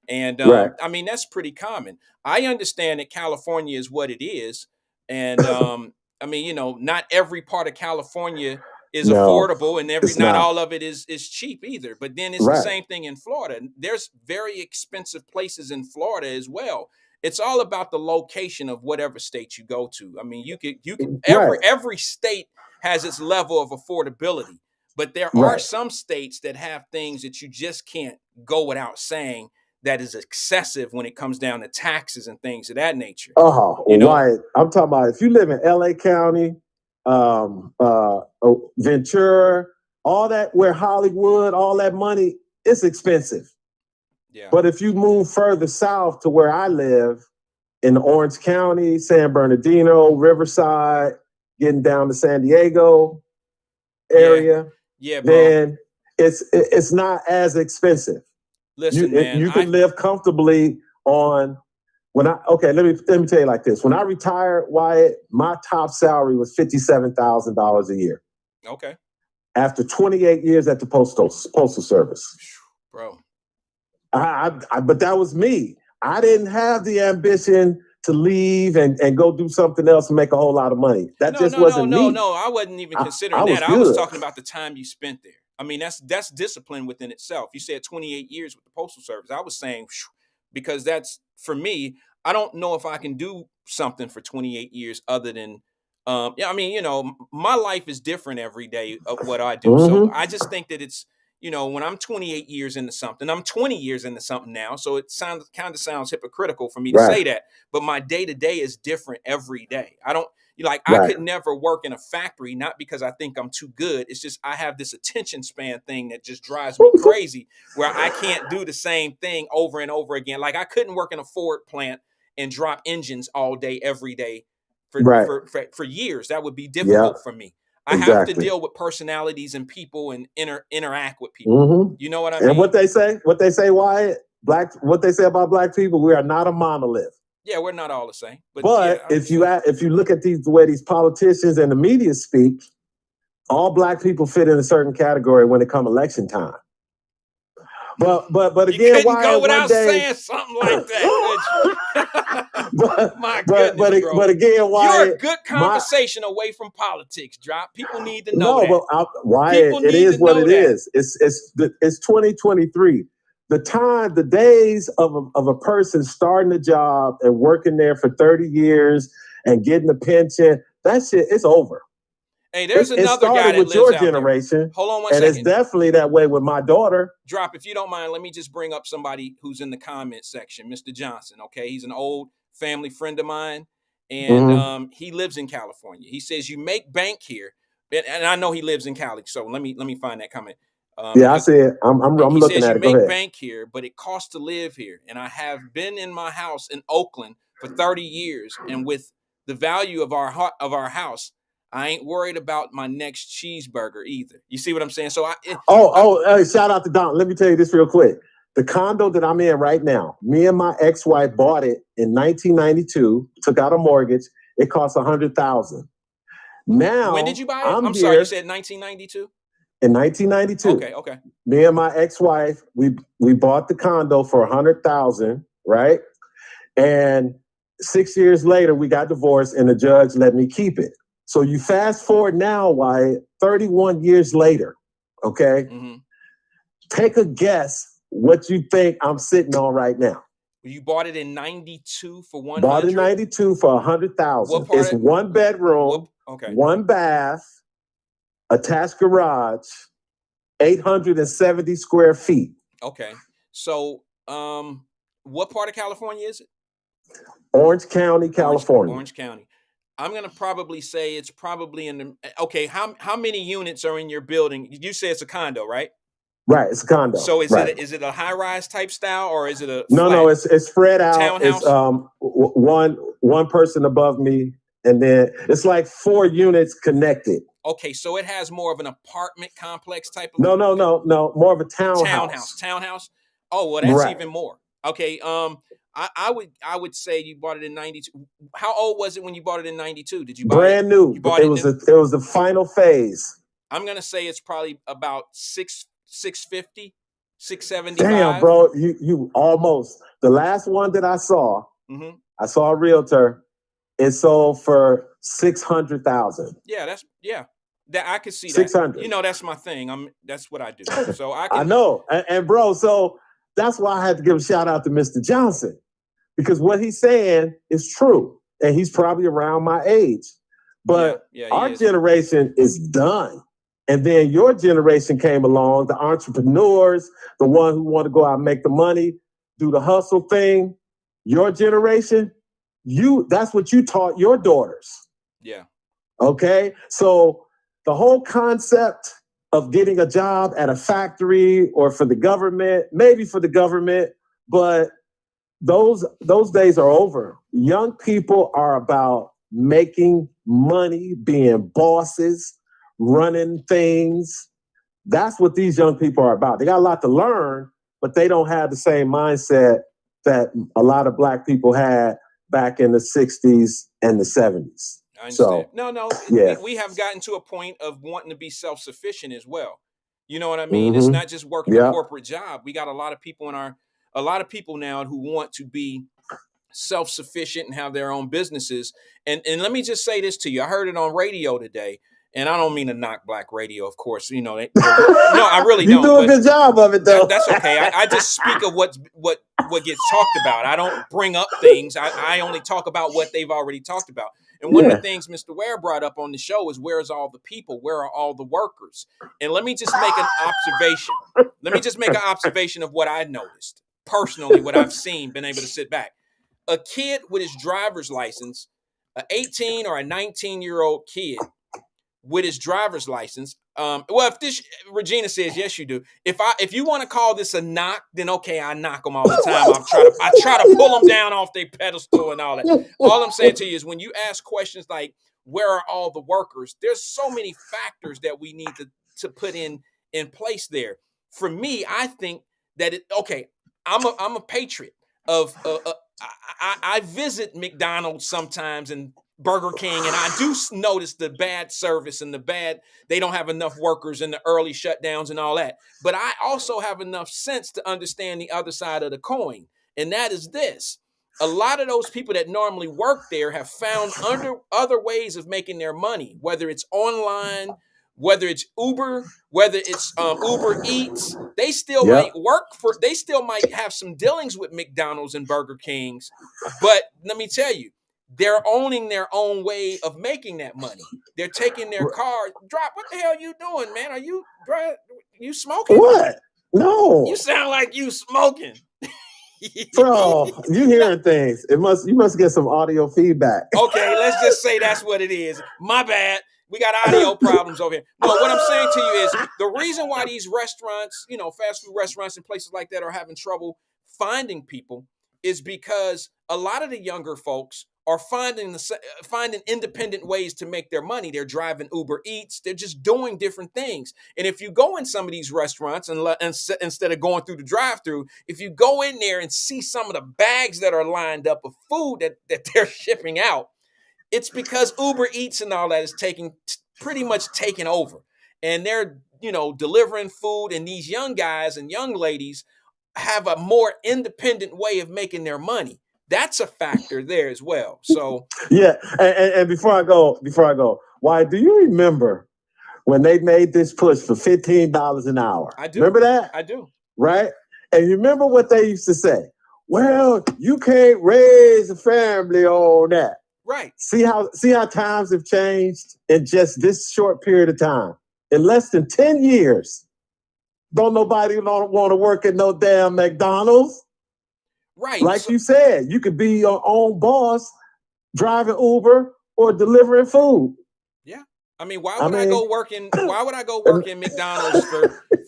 And I mean, that's pretty common. I understand that California is what it is. And I mean, you know, not every part of California is affordable, and not all of it is cheap either. But then it's the same thing in Florida. There's very expensive places in Florida as well. It's all about the location of whatever state you go to. I mean, you could every state has its level of affordability, but there are some states that have things that you just can't go without saying that is excessive when it comes down to taxes and things of that nature. You know, Wyatt, I'm talking about if you live in LA County, Ventura, all that, where Hollywood, all that money, it's expensive. Yeah. But if you move further south to where I live in Orange County, San Bernardino, Riverside, getting down to San Diego area, then it's not as expensive. Listen, man, you can live comfortably on. Let me tell you like this. When I retired, Wyatt, my top salary was $57,000 a year. Okay. After 28 years at the Postal Service. Bro. But that was me. I didn't have the ambition to leave and go do something else and make a whole lot of money. That wasn't me. No, I wasn't even considering that. I was talking about the time you spent there. I mean, that's discipline within itself. You said 28 years with the Postal Service. I was saying, because that's, for me, I don't know if I can do something for 28 years other than, I mean, you know, my life is different every day of what I do. So I just think that it's, you know, when I'm 28 years into something, I'm 20 years into something now. So it kind of sounds hypocritical for me to say that, but my day to day is different every day. I could never work in a factory, not because I think I'm too good. It's just I have this attention span thing that just drives me crazy, where I can't do the same thing over and over again. Like I couldn't work in a Ford plant and drop engines all day, every day for years. That would be difficult for me. I have to deal with personalities and people and interact with people. You know what I mean? And what they say, Wyatt, what they say about black people, we are not a monolith. Yeah, we're not all the same. But if you look at the way these politicians and the media speak, all black people fit in a certain category when it comes election time. But again, you couldn't go without saying something like that, but again, Wyatt, you're a good conversation away from politics. Drop. People need to know that. But Wyatt, it is what it is. It's 2023. The days of a person starting a job and working there for 30 years and getting a pension, that shit is over. Hey, there's another guy that lives with your out generation. There. Hold on one second. second. And it's definitely that way with my daughter. Drop, if you don't mind, let me just bring up somebody who's in the comment section, Mr. Johnson, okay? He's an old family friend of mine, and he lives in California. He says, you make bank here, and I know he lives in Cali, so let me find that comment. Yeah, I see it. I'm he looking says at you it. Go make ahead. bank here, but it costs to live here. And I have been in my house in Oakland for 30 years, and with the value of our house, I ain't worried about my next cheeseburger either. You see what I'm saying? So Hey, shout out to Don. Let me tell you this real quick. The condo that I'm in right now, me and my ex-wife bought it in 1992. Took out a mortgage. It cost $100,000. Now, when did you buy it? I'm sorry, here you said 1992? in 1992. Okay. Me and my ex-wife, we bought the condo for $100,000, right? And 6 years later, we got divorced, and the judge let me keep it. So you fast forward now, Wyatt, 31 years later, okay? Mm-hmm. Take a guess what you think I'm sitting on right now. You bought it in 92 for 100? Bought in 92 for $100,000. It's one bedroom, one bath, attached garage, 870 square feet. Okay. So, what part of California is it? Orange County, California. Orange County. I'm gonna probably say it's probably in the. Okay, how many units are in your building? You say it's a condo, right? Right, it's a condo. So is it a high rise type style, or is it a no? It's spread out. Townhouse? It's one person above me, and then it's like 4 units connected. Okay, so it has more of an apartment complex type of. No, more of a townhouse. Townhouse. Oh well, that's even more. Okay, I would say you bought it in 92. How old was it when you bought it in 92? Did you buy brand it? new? You bought it was the final phase. I'm gonna say it's probably about 650, 675. Damn, bro, you almost. The last one that I saw, I saw a realtor. It sold for $600,000. Yeah, that I could see that. 600. You know, that's my thing. That's what I do. So I know, and bro, so that's why I had to give a shout out to Mr. Johnson, because what he's saying is true, and he's probably around my age. But our generation is done. And then your generation came along, the entrepreneurs, the one who want to go out and make the money, do the hustle thing. Your generation, that's what you taught your daughters. Yeah. Okay? So the whole concept of getting a job at a factory or for the government, maybe for the government, but those days are over. Young people are about making money, being bosses, running things. That's what these young people are about. They got a lot to learn, but they don't have the same mindset that a lot of Black people had back in the 60s and the 70s. I understand. So, no. Yeah. We have gotten to a point of wanting to be self-sufficient as well. You know what I mean? It's not just working a corporate job. We got a lot of people now who want to be self-sufficient and have their own businesses. And let me just say this to you. I heard it on radio today. And I don't mean to knock Black radio, of course. You know, no, I really don't. You do a good job of it, though. That's okay. I just speak of what gets talked about. I don't bring up things. I only talk about what they've already talked about. And one of the things Mr. Ware brought up on the show is, where's all the people? Where are all the workers? And let me just make an observation of what I noticed personally, what I've seen, been able to sit back. A kid with his driver's license, an 18 or a 19-year-old kid with his driver's license. Regina says, yes, you do. If you want to call this a knock, then okay, I knock them all the time. I try to pull them down off their pedestal and all that. All I'm saying to you is, when you ask questions like, where are all the workers? There's so many factors that we need to put in place there. For me, I think that I'm a patriot of I visit McDonald's sometimes and Burger King, and I do notice the bad service and they don't have enough workers and the early shutdowns and all that. But I also have enough sense to understand the other side of the coin. And that is this. A lot of those people that normally work there have found other ways of making their money, whether it's online, whether it's Uber, whether it's Uber Eats. They still they still might have some dealings with McDonald's and Burger Kings. But let me tell you, they're owning their own way of making that money. They're taking their car. What the hell are you doing, man? Are you smoking? What? No. You sound like you smoking. Bro, you hearing things. You must get some audio feedback. Okay, let's just say that's what it is. My bad. We got audio problems over here. No, what I'm saying to you is the reason why these restaurants, fast food restaurants and places like that are having trouble finding people is because a lot of the younger folks are finding independent ways to make their money. They're driving Uber Eats. They're just doing different things. And if you go in some of these restaurants and instead of going through the drive-through, if you go in there and see some of the bags that are lined up of food that they're shipping out, it's because Uber Eats and all that is pretty much taking over. And they're, delivering food. And these young guys and young ladies have a more independent way of making their money. That's a factor there as well. So yeah, and before I go, why do you remember when they made this push for $15 an hour? I do. Remember that? I do. Right? And you remember what they used to say? Well, you can't raise a family on that. Right. See how times have changed in just this short period of time. In less than 10 years. Don't nobody want to work at no damn McDonald's. Right. Like you said, you could be your own boss, driving Uber or delivering food. Yeah. I mean, why would I go work in McDonald's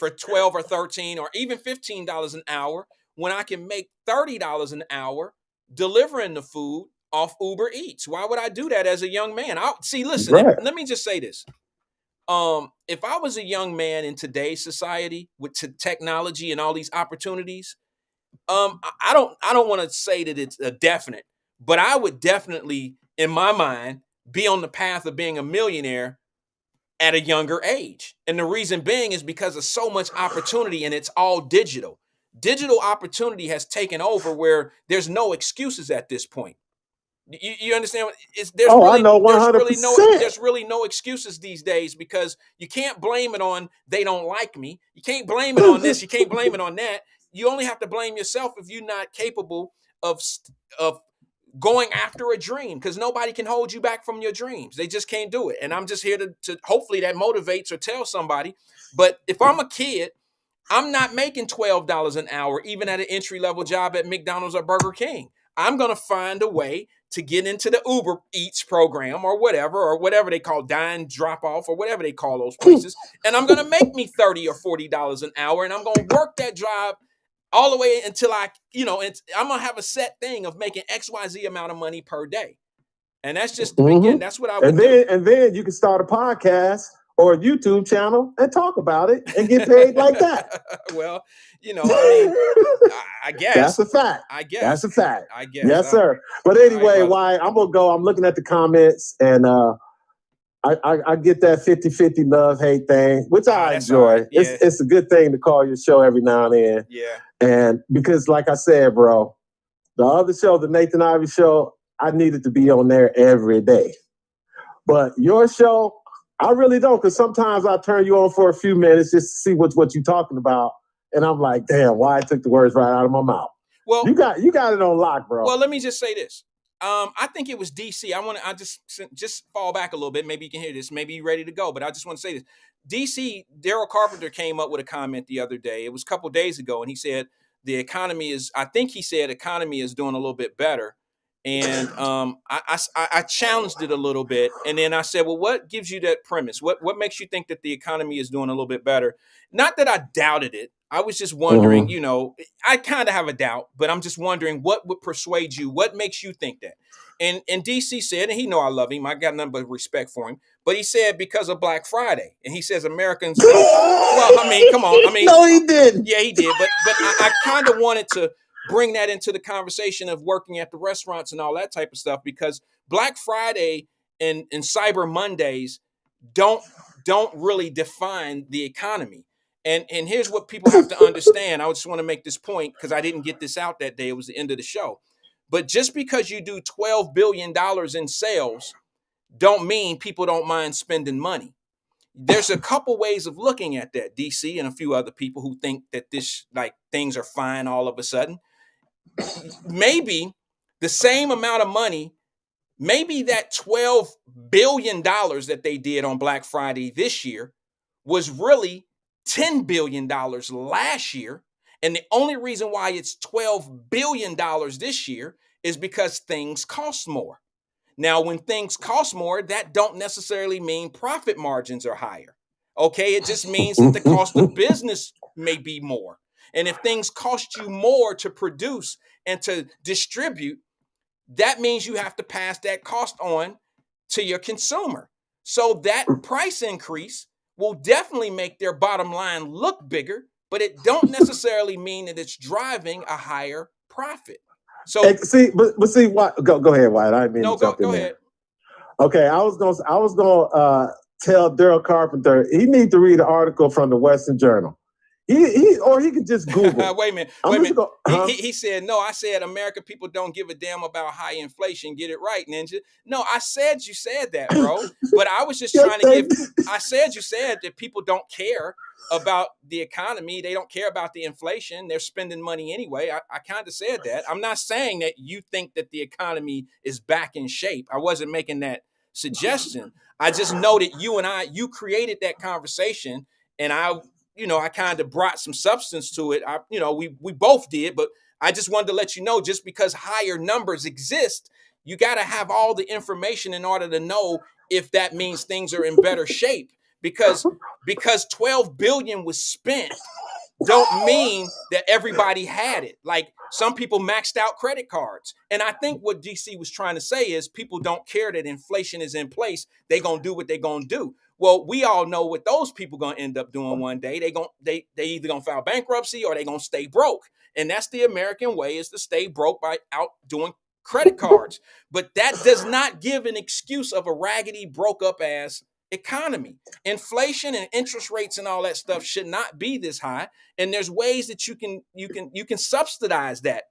for 12 or 13 or even $15 an hour when I can make $30 an hour delivering the food off Uber Eats? Why would I do that as a young man? Listen, right. Let me just say this. If I was a young man in today's society with technology and all these opportunities, I don't want to say that it's a definite, but I would definitely, in my mind, be on the path of being a millionaire at a younger age. And the reason being is because of so much opportunity and it's all digital. Digital opportunity has taken over where there's no excuses at this point. You understand? I know 100%. There's really no excuses these days because you can't blame it on they don't like me. You can't blame it on this. You can't blame it on that. You only have to blame yourself if you're not capable of going after a dream, because nobody can hold you back from your dreams. They just can't do it. And I'm just here to hopefully that motivates or tell somebody. But if I'm a kid, I'm not making $12 an hour, even at an entry-level job at McDonald's or Burger King. I'm going to find a way to get into the Uber Eats program or whatever they call dine drop off or whatever they call those places. And I'm going to make me $30 or $40 an hour. And I'm going to work that job all the way until I'm going to have a set thing of making XYZ amount of money per day. And that's just the beginning. That's what I would do. And then you can start a podcast or a YouTube channel and talk about it and get paid like that. Well, I guess. That's a fact. I guess. That's a fact. I guess. Yes, sir. But anyway, Wyatt, I'm going to go. I'm looking at the comments and I get that 50-50 love-hate thing, which I enjoy. Right. Yeah. It's a good thing to call your show every now and then. Yeah. And because like I said, bro, the other show, the Nathan Ivey show, I needed to be on there every day. But your show, I really don't, because sometimes I turn you on for a few minutes just to see what you're talking about. And I'm like, damn, why I took the words right out of my mouth. Well, you got it on lock, bro. Well, let me just say this. I think it was DC. I just fall back a little bit. Maybe you can hear this. Maybe you're ready to go. But I just want to say this. DC, Daryl Carpenter came up with a comment the other day. It was a couple days ago. And he said economy is doing a little bit better. And I challenged it a little bit. And then I said, well, what gives you that premise? What makes you think that the economy is doing a little bit better? Not that I doubted it. I was just wondering, I kind of have a doubt, but I'm just wondering what would persuade you? What makes you think that? And DC said, and he know I love him. I got nothing but respect for him. But he said because of Black Friday. And he says Americans, come on. No, he didn't. Yeah, he did. But I kind of wanted to bring that into the conversation of working at the restaurants and all that type of stuff, because Black Friday and Cyber Mondays don't really define the economy. And here's what people have to understand. I just want to make this point because I didn't get this out that day. It was the end of the show. But just because you do $12 billion in sales don't mean people don't mind spending money. There's a couple ways of looking at that, DC and a few other people who think that this, like, things are fine all of a sudden. Maybe the same amount of money, maybe that $12 billion that they did on Black Friday this year was really $10 billion last year. And the only reason why it's $12 billion this year is because things cost more. Now, when things cost more, that don't necessarily mean profit margins are higher. Okay, it just means that the cost of business may be more. And if things cost you more to produce and to distribute, that means you have to pass that cost on to your consumer. So that price increase will definitely make their bottom line look bigger, but it don't necessarily mean that it's driving a higher profit. So see, but see, what? Go ahead, Wyatt. I didn't mean no, to jump in go there. ahead. Okay, I was gonna tell Daryl Carpenter he needs to read an article from the Western Journal. Or he can just Google. Wait a minute. He said, no, I said American people don't give a damn about high inflation. Get it right, Ninja. No, I said you said that, bro. But I was just trying to I said you said that people don't care about the economy. They don't care about the inflation. They're spending money anyway. I kind of said that. I'm not saying that you think that the economy is back in shape. I wasn't making that suggestion. I just know that you created that conversation, and I kind of brought some substance to it. We both did, but I just wanted to let you know, just because higher numbers exist, you got to have all the information in order to know if that means things are in better shape. Because 12 billion was spent don't mean that everybody had it. Like, some people maxed out credit cards. And I think what DC was trying to say is people don't care that inflation is in place. They gonna do what they gonna do. Well, we all know what those people gonna end up doing one day. They either gonna file bankruptcy or they gonna stay broke. And that's the American way, is to stay broke by out doing credit cards. But that does not give an excuse of a raggedy, broke up ass economy. Inflation and interest rates and all that stuff should not be this high. And there's ways that you can subsidize that.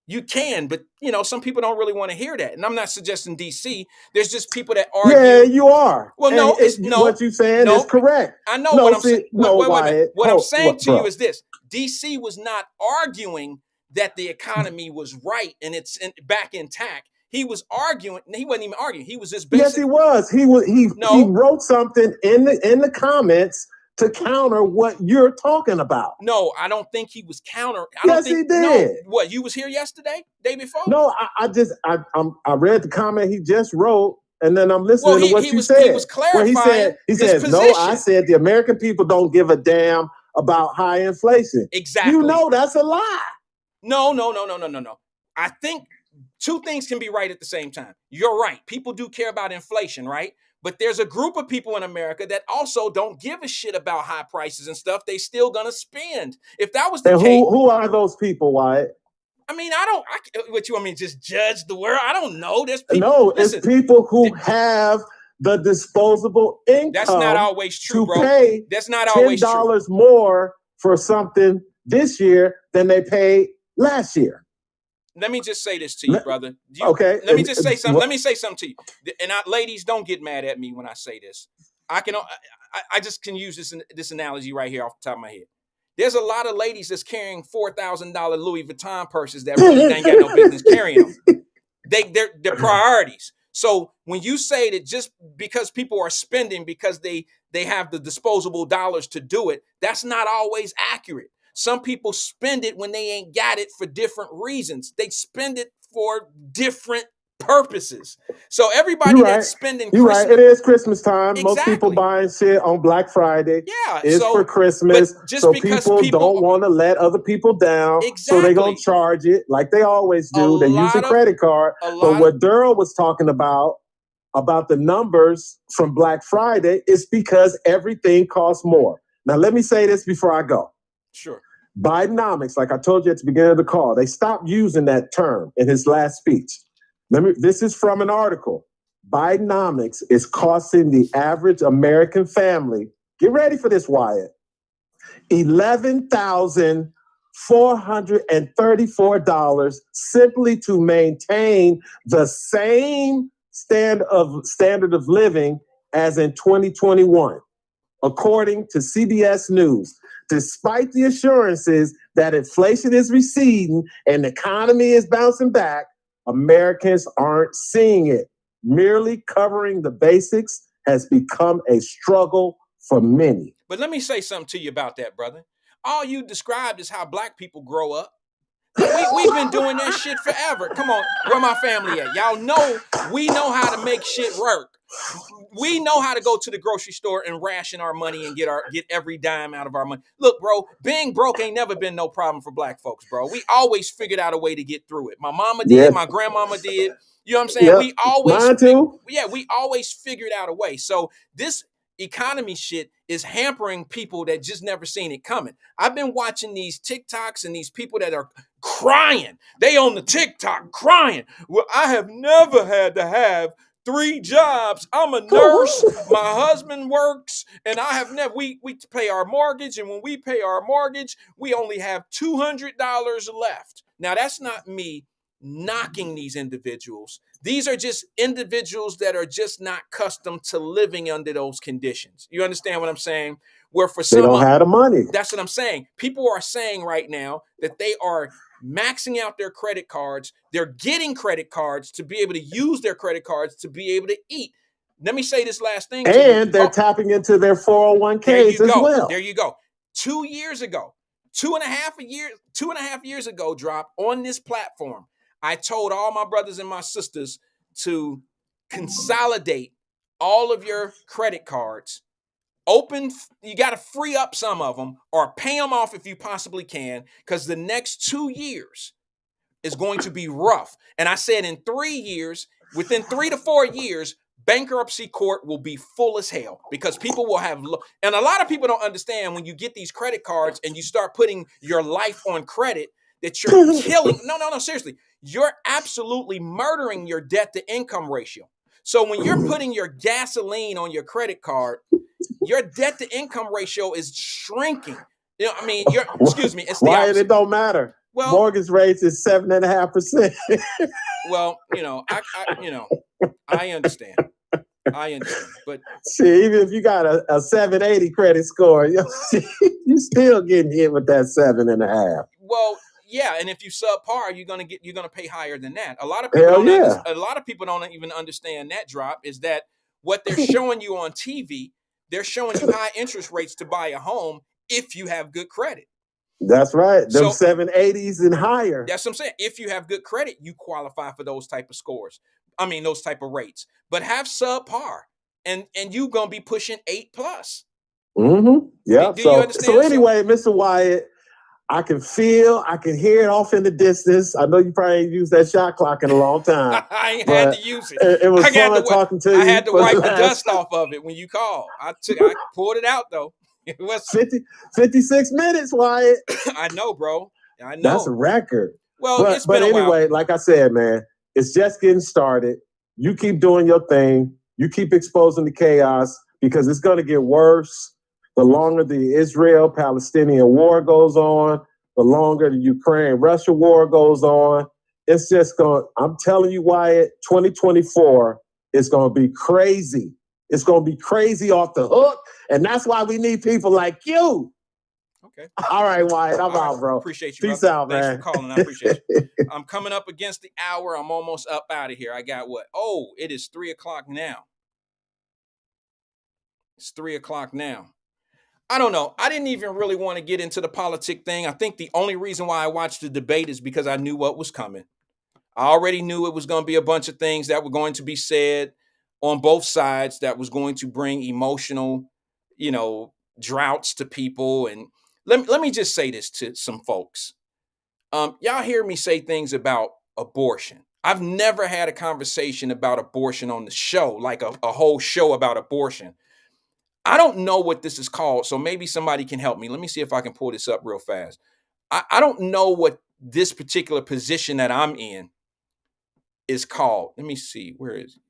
You can, but some people don't really want to hear that. And I'm not suggesting DC. There's just people that argue. Yeah, you are. Well, no, what you're saying is correct. I know what I'm saying. Wyatt. What I'm saying to you is this: DC was not arguing that the economy was right and it's back intact. He was arguing. He wasn't even arguing. He was just basically. Yes, he was. He wrote something in the comments to counter what you're talking about. No, I don't think he was counter. He did. No, what, you was here yesterday, day before? No, I read the comment he just wrote, and then I'm listening to what you said. He was clarifying. He said, no, I said the American people don't give a damn about high inflation. Exactly. You know that's a lie. No. I think two things can be right at the same time. You're right. People do care about inflation, right? But there's a group of people in America that also don't give a shit about high prices and stuff. They still gonna spend. If that was the case, who are those people, Wyatt? I mean, what you want me to just judge the world? I don't know. There's people. No, it's people who have the disposable income. That's not always true, bro. Pay that's not always true. $10 more for something this year than they paid last year. Let me just say this to you, brother. Okay. Let me just say something. Let me say something to you. And ladies, don't get mad at me when I say this. I just can use this analogy right here off the top of my head. There's a lot of ladies that's carrying $4,000 Louis Vuitton purses that really ain't got no business carrying them. They're priorities. So when you say that just because people are spending because they have the disposable dollars to do it, that's not always accurate. Some people spend it when they ain't got it for different reasons. They spend it for different purposes. So everybody that's spending You're right. It is Christmas time. Exactly. Most people buying shit on Black Friday. Yeah. It's for Christmas. So people don't want to let other people down. Exactly. So they're going to charge it like they always do. They use a credit card. But what Daryl was talking about the numbers from Black Friday is because everything costs more. Now, let me say this before I go. Sure. Bidenomics, like I told you at the beginning of the call, they stopped using that term in his last speech. This is from an article. Bidenomics is costing the average American family, get ready for this, Wyatt, $11,434 simply to maintain the same standard of living as in 2021, according to CBS News. Despite the assurances that inflation is receding and the economy is bouncing back, Americans aren't seeing it. Merely covering the basics has become a struggle for many. But let me say something to you about that, brother. All you described is how black people grow up. We've been doing that shit forever. Come on, where my family at? Y'all know We know how to make shit work. We know how to go to the grocery store and ration our money and get every dime out of our money. Look, bro, being broke ain't never been no problem for black folks, bro. We always figured out a way to get through it. My mama did, my grandmama did. You know what I'm saying? Yep. We always Mine too. we always figured out a way. So this economy shit is hampering people that just never seen it coming. I've been watching these TikToks and these people that are crying. They on the TikTok crying. Well, I have never had to have 3 jobs. I'm a nurse. My husband works, and I have never. We pay our mortgage, and when we pay our mortgage, we only have $200 left. Now that's not me knocking these individuals. These are just individuals that are just not accustomed to living under those conditions. You understand what I'm saying? Where for some, they don't have the money. That's what I'm saying. People are saying right now that they are maxing out their credit cards. They're getting credit cards to be able to use their credit cards to be able to eat. Let me say this last thing to you. And they're tapping into their 401ks as well. There you go. 2 years ago, 2.5 years ago, Drop, on this platform, I told all my brothers and my sisters to consolidate all of your credit cards. You got to free up some of them or pay them off if you possibly can, because the next 2 years is going to be rough. And I said in 3 years, within 3 to 4 years, bankruptcy court will be full as hell because people will have, and a lot of people don't understand when you get these credit cards and you start putting your life on credit that you're killing. No, seriously. You're absolutely murdering your debt to income ratio. So when you're putting your gasoline on your credit card, your debt to income ratio is shrinking. You know, I mean, it's the Why? opposite. It don't matter. Well, mortgage rates is 7.5%. Well, I understand. But see, even if you got a 780 credit score, you still getting hit with that 7.5. Well, yeah, and if you subpar, you're gonna pay higher than that. A lot of people don't even understand that, Drop, is that what they're showing you on TV, they're showing you high interest rates to buy a home if you have good credit. That's right. Them 780s and higher. That's what I'm saying. If you have good credit, you qualify for those type of scores. I mean, those type of rates. But have subpar, and you gonna be pushing 8+. Mm-hmm. Yeah. Do you understand? So anyway, Mr. Wyatt, I can hear it off in the distance. I know you probably ain't used that shot clock in a long time. I ain't had to use it. It was fun talking to you. I had to wipe the dust off of it when you called. I pulled it out though. It was 56 minutes, Wyatt. I know, bro. I know. That's a record. Well, it's been a while. Anyway, like I said, man, it's just getting started. You keep doing your thing. You keep exposing the chaos because it's going to get worse. The longer the Israel-Palestinian war goes on, the longer the Ukraine-Russia war goes on, it's just going, I'm telling you, Wyatt, 2024 is going to be crazy. It's going to be crazy off the hook. And that's why we need people like you. Okay. All right, Wyatt, I'm out, bro. Appreciate you. Peace out, man. Thanks for calling. I appreciate you. I'm coming up against the hour. I'm almost up out of here. I got what? Oh, it is 3:00 now. It's 3:00 now. I don't know. I didn't even really want to get into the politic thing. I think the only reason why I watched the debate is because I knew what was coming. I already knew it was going to be a bunch of things that were going to be said on both sides that was going to bring emotional, droughts to people. And let me just say this to some folks. Y'all hear me say things about abortion. I've never had a conversation about abortion on the show, like a whole show about abortion. I don't know what this is called, so maybe somebody can help me. Let me see if I can pull this up real fast. I don't know what this particular position that I'm in is called. Let me see. Where is it?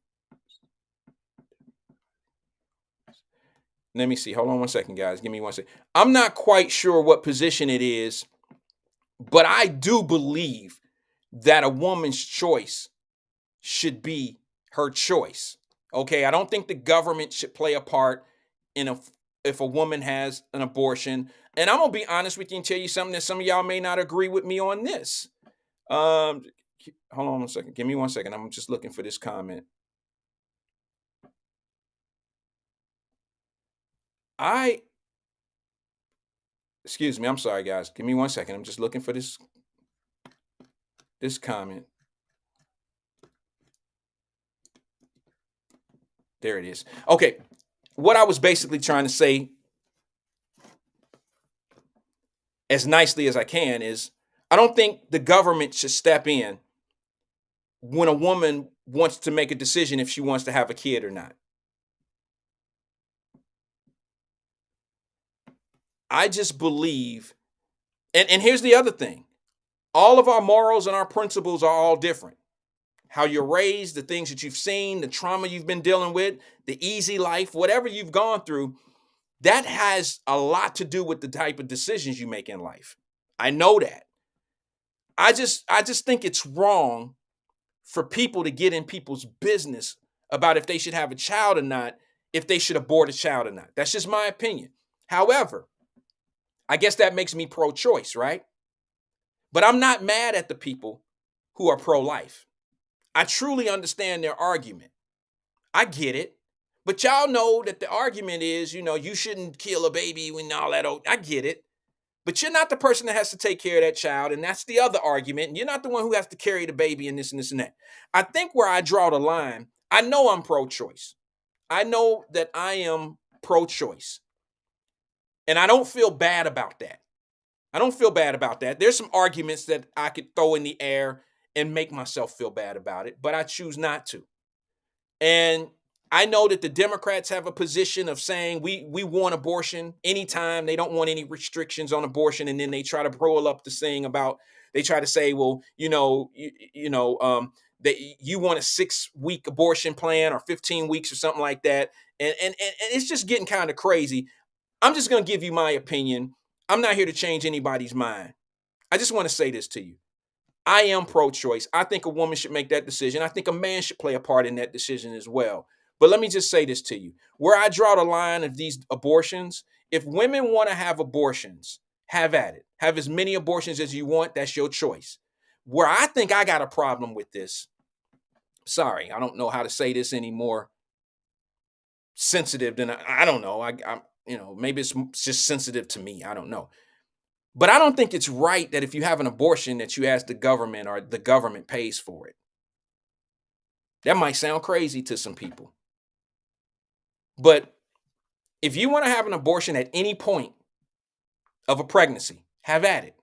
Let me see. Hold on one second, guys. Give me one second. I'm not quite sure what position it is, but I do believe that a woman's choice should be her choice. Okay, I don't think the government should play a part if a woman has an abortion. And I'm gonna be honest with you and tell you something that some of y'all may not agree with me on this. Hold on one second. Give me 1 second. I'm just looking for this comment. Excuse me. I'm sorry, guys. Give me 1 second. I'm just looking for this comment. There it is. Okay. What I was basically trying to say, as nicely as I can, is I don't think the government should step in when a woman wants to make a decision if she wants to have a kid or not. I just believe, and here's the other thing. All of our morals and our principles are all different. How you're raised, the things that you've seen, the trauma you've been dealing with, the easy life, whatever you've gone through, that has a lot to do with the type of decisions you make in life. I know that. I just think it's wrong for people to get in people's business about if they should have a child or not, if they should abort a child or not. That's just my opinion. However, I guess that makes me pro-choice, right? But I'm not mad at the people who are pro-life. I truly understand their argument. I get it. But y'all know that the argument is, you shouldn't kill a baby when all that. I get it. But you're not the person that has to take care of that child. And that's the other argument. And you're not the one who has to carry the baby and this and this and that. I think where I draw the line, I know I'm pro-choice. I know that I am pro-choice. And I don't feel bad about that. I don't feel bad about that. There's some arguments that I could throw in the air and make myself feel bad about it, but I choose not to. And I know that the Democrats have a position of saying we want abortion anytime. They don't want any restrictions on abortion. And then they try to roll up this thing about, they try to say, well, you want a 6-week abortion plan or 15 weeks or something like that. And it's just getting kind of crazy. I'm just going to give you my opinion. I'm not here to change anybody's mind. I just want to say this to you. I am pro-choice. I think a woman should make that decision. I think a man should play a part in that decision as well. But let me just say this to you. Where I draw the line of these abortions, if women want to have abortions, have at it. Have as many abortions as you want. That's your choice. Where I think I got a problem with this, sorry, I don't know how to say this any more sensitive than I don't know. Maybe it's just sensitive to me. I don't know. But I don't think it's right that if you have an abortion that you ask the government or the government pays for it. That might sound crazy to some people. But if you want to have an abortion at any point of a pregnancy, have at it.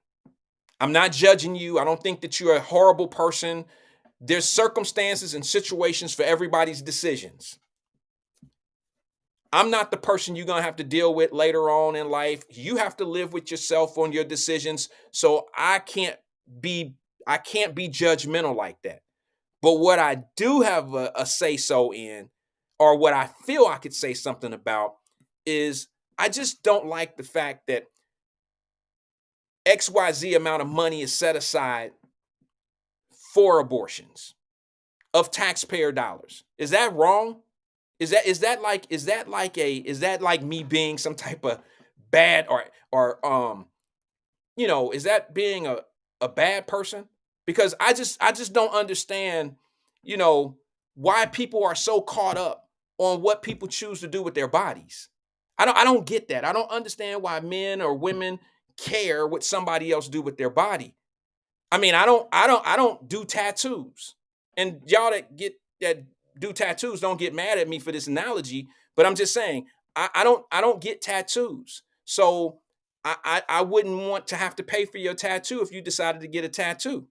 I'm not judging you. I don't think that you're a horrible person. There's circumstances and situations for everybody's decisions. I'm not the person you're going to have to deal with later on in life. You have to live with yourself on your decisions. So I can't be judgmental like that. But what I do have a say-so in, or what I feel I could say something about, is I just don't like the fact that XYZ amount of money is set aside for abortions of taxpayer dollars. Is that wrong? Is that like me being some type of bad is that being a bad person? Because I just don't understand, why people are so caught up on what people choose to do with their bodies. I don't get that. I don't understand why men or women care what somebody else do with their body. I mean, I don't do tattoos. And y'all that do tattoos don't get mad at me for this analogy, but I'm just saying I don't get tattoos. So I wouldn't want to have to pay for your tattoo if you decided to get a tattoo.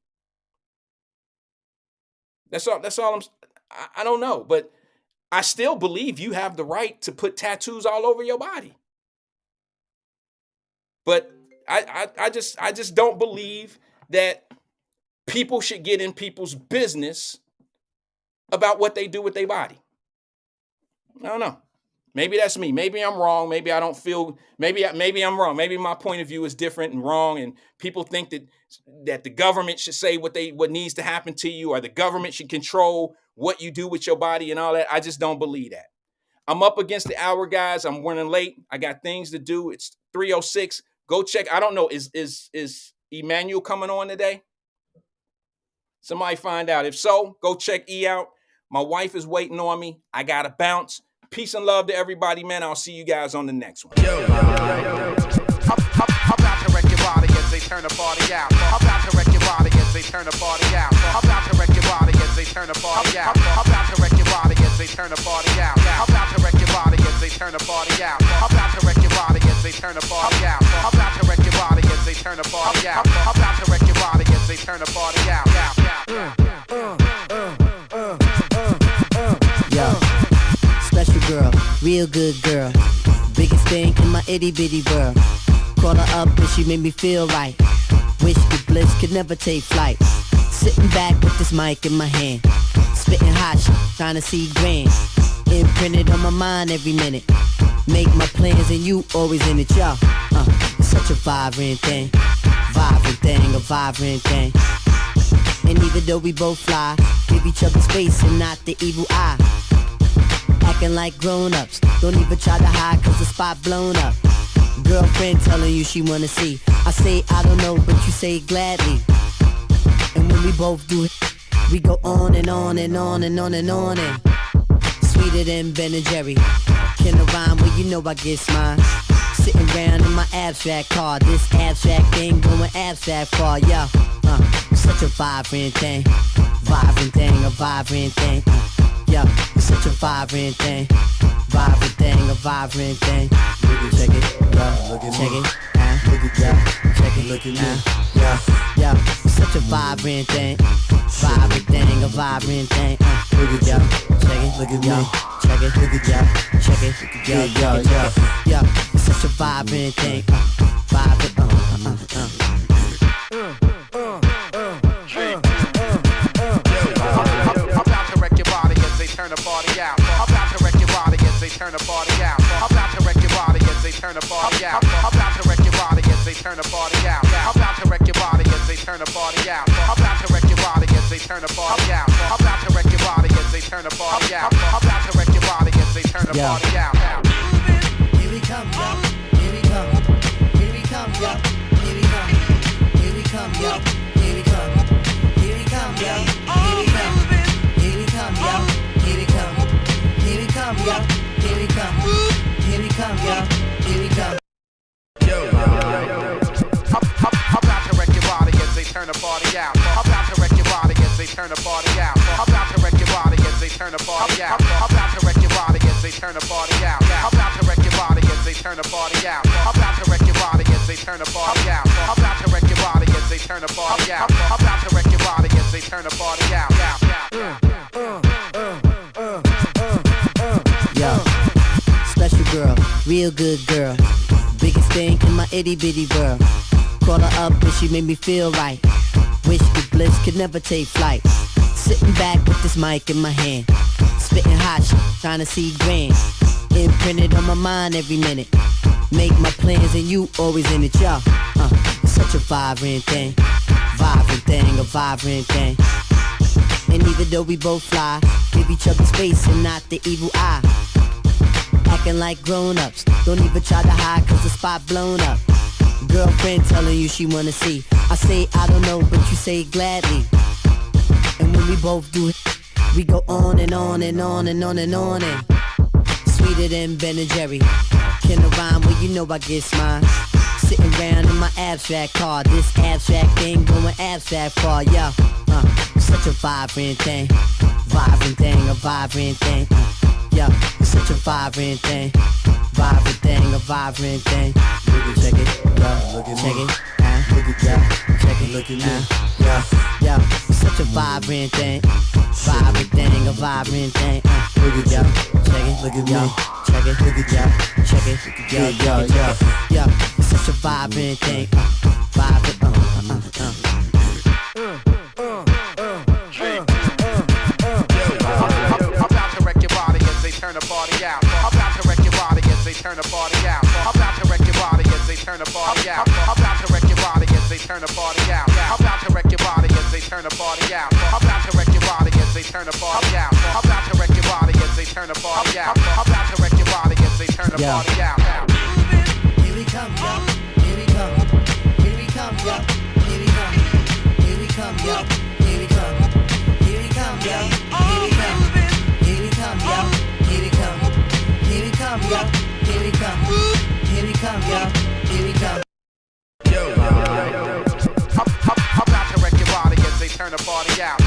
That's all I don't know, but I still believe you have the right to put tattoos all over your body. But I just don't believe that people should get in people's business about what they do with their body. I don't know. Maybe that's me. Maybe I'm wrong. Maybe I don't feel, maybe I'm wrong. Maybe my point of view is different and wrong. And people think that the government should say what needs to happen to you, or the government should control what you do with your body and all that. I just don't believe that. I'm up against the hour, guys. I'm running late. I got things to do. It's 3:06. Go check. I don't know. Is Emmanuel coming on today? Somebody find out. If so, go check E out. My wife is waiting on me. I got to bounce. Peace and love to everybody, man. I'll see you guys on the next one. I'm about to wreck your body as they turn the party out. I'm about to wreck your body as they turn the party out. I'm about to wreck your body as they turn the party out. I'm about to wreck your body as as they turn the party out. I'm about to wreck your body as they turn the party out. I'm about to wreck your body as they turn the party out. I'm about to wreck your body as they turn the party out. I'm about to wreck your body as they turn the party out. Yo, special girl, real good girl. Biggest thing in my itty bitty world. Call her up and she made me feel right. Wish the bliss could never take flight. Sitting back with this mic in my hand. Spitting hot shit, trying to see grand. Imprinted on my mind every minute. Make my plans and you always in it, yo. It's such a vibrant thing. Vibrant thing, a vibrant thing. And even though we both fly, give each other space and not the evil eye. Acting like grown-ups, don't even try to hide cause the spot blown up. Girlfriend telling you she wanna see. I say I don't know, but you say gladly. And when we both do it, we go on and on and on and on and on and sweeter than Ben and Jerry. Can I rhyme? Well, you know I get mine. Sitting around in my abstract car. This abstract thing going abstract far, yo. Such a vibrant thing. Vibrant thing, a vibrant thing. Yo, it's such a vibrant thing. Vibrant thing, a vibrant thing. Check it, yo, check it, look at yo, check it, look at me, yo, it's such a vibrant thing. Vibrant thing, a vibrant thing. Look at yo, check it, look at me, check it, look at yo, check it, yo, it's such a vibrant thing. Vibrant, turn the party out. I'm about to wreck your body as they turn the party out. I'm about to wreck your body as they turn the party out. I'm about to wreck your body as they turn the party out. I'm about to wreck your body as they turn the party out. I'm about to wreck your body as they turn the party out. I'm about to wreck your body as they turn the party out. I'm about to wreck your body as they turn the party out. Here we come, yo. Here we come. Here we come, yo. Here we come. Here we come, yo. Here we come. Here we come, yo. Here we come. Here we come, yo. Here we come. Here we come, yo. Here we come. Here we come, yo. Here we come. I'm about to wreck your body as they turn the party out. I'm about to wreck your body as they turn the party out. I'm about to wreck your body as they turn the party out. I'm about to wreck your body as they turn the party out. I'm about to wreck your body as they turn the party out. I'm about to wreck your body as they turn the party out. I'm about to wreck your body as they turn the party out. I'm about to wreck your body as they turn the party out. Yo, special girl, real good girl. Biggest thing in my itty bitty world. Call her up and she made me feel right. Wish the bliss could never take flight. Sitting back with this mic in my hand. Spitting hot shit, trying to see grand. Imprinted on my mind every minute. Make my plans and you always in it, yo. It's such a vibrant thing. Vibrant thing, a vibrant thing. And even though we both fly, give each other space and not the evil eye. Acting like grown-ups, don't even try to hide cause the spot blown up. Girlfriend telling you she wanna see. I say I don't know, but you say gladly. And when we both do it, we go on and on and on and on and on and sweeter than Ben and Jerry. Can I rhyme? Well, you know I get mine. Sitting around in my abstract car. This abstract thing going abstract far, yo. It's such a vibrant thing. Vibrant thing, a vibrant thing. Yo, it's such a vibrant thing. Vibrant thing, a vibrant thing. Check it, yo, check it, look at yo, check it, look at me, yo, it's such a vibrant thing. Vibrant thing, a vibrant thing. Look at yo, check it, look at me, check it, look at yo, check it, yo, it's such a vibrant thing. Vibrant, Turn the party out. I'm about to wreck your body as they turn the party out. I'm about to wreck your body as they turn the party out. I'm about to wreck your body as they turn the party out. I'm about to wreck your body as they turn the party out. I'm about to wreck your body as they turn the party out. I'm about to wreck your body as they turn the party out. I'm about to wreck your body as they turn the party out. Here we come, yo. Here we come. Here we come, yo. Here we come. Here we come, yo. Here we come. Here we come, yo. Here we come. Here we come, yo. Here we come. Here we come, yo. Here we come. Here we come, yo. Here we come. I'm about to wreck your body as they turn the party out.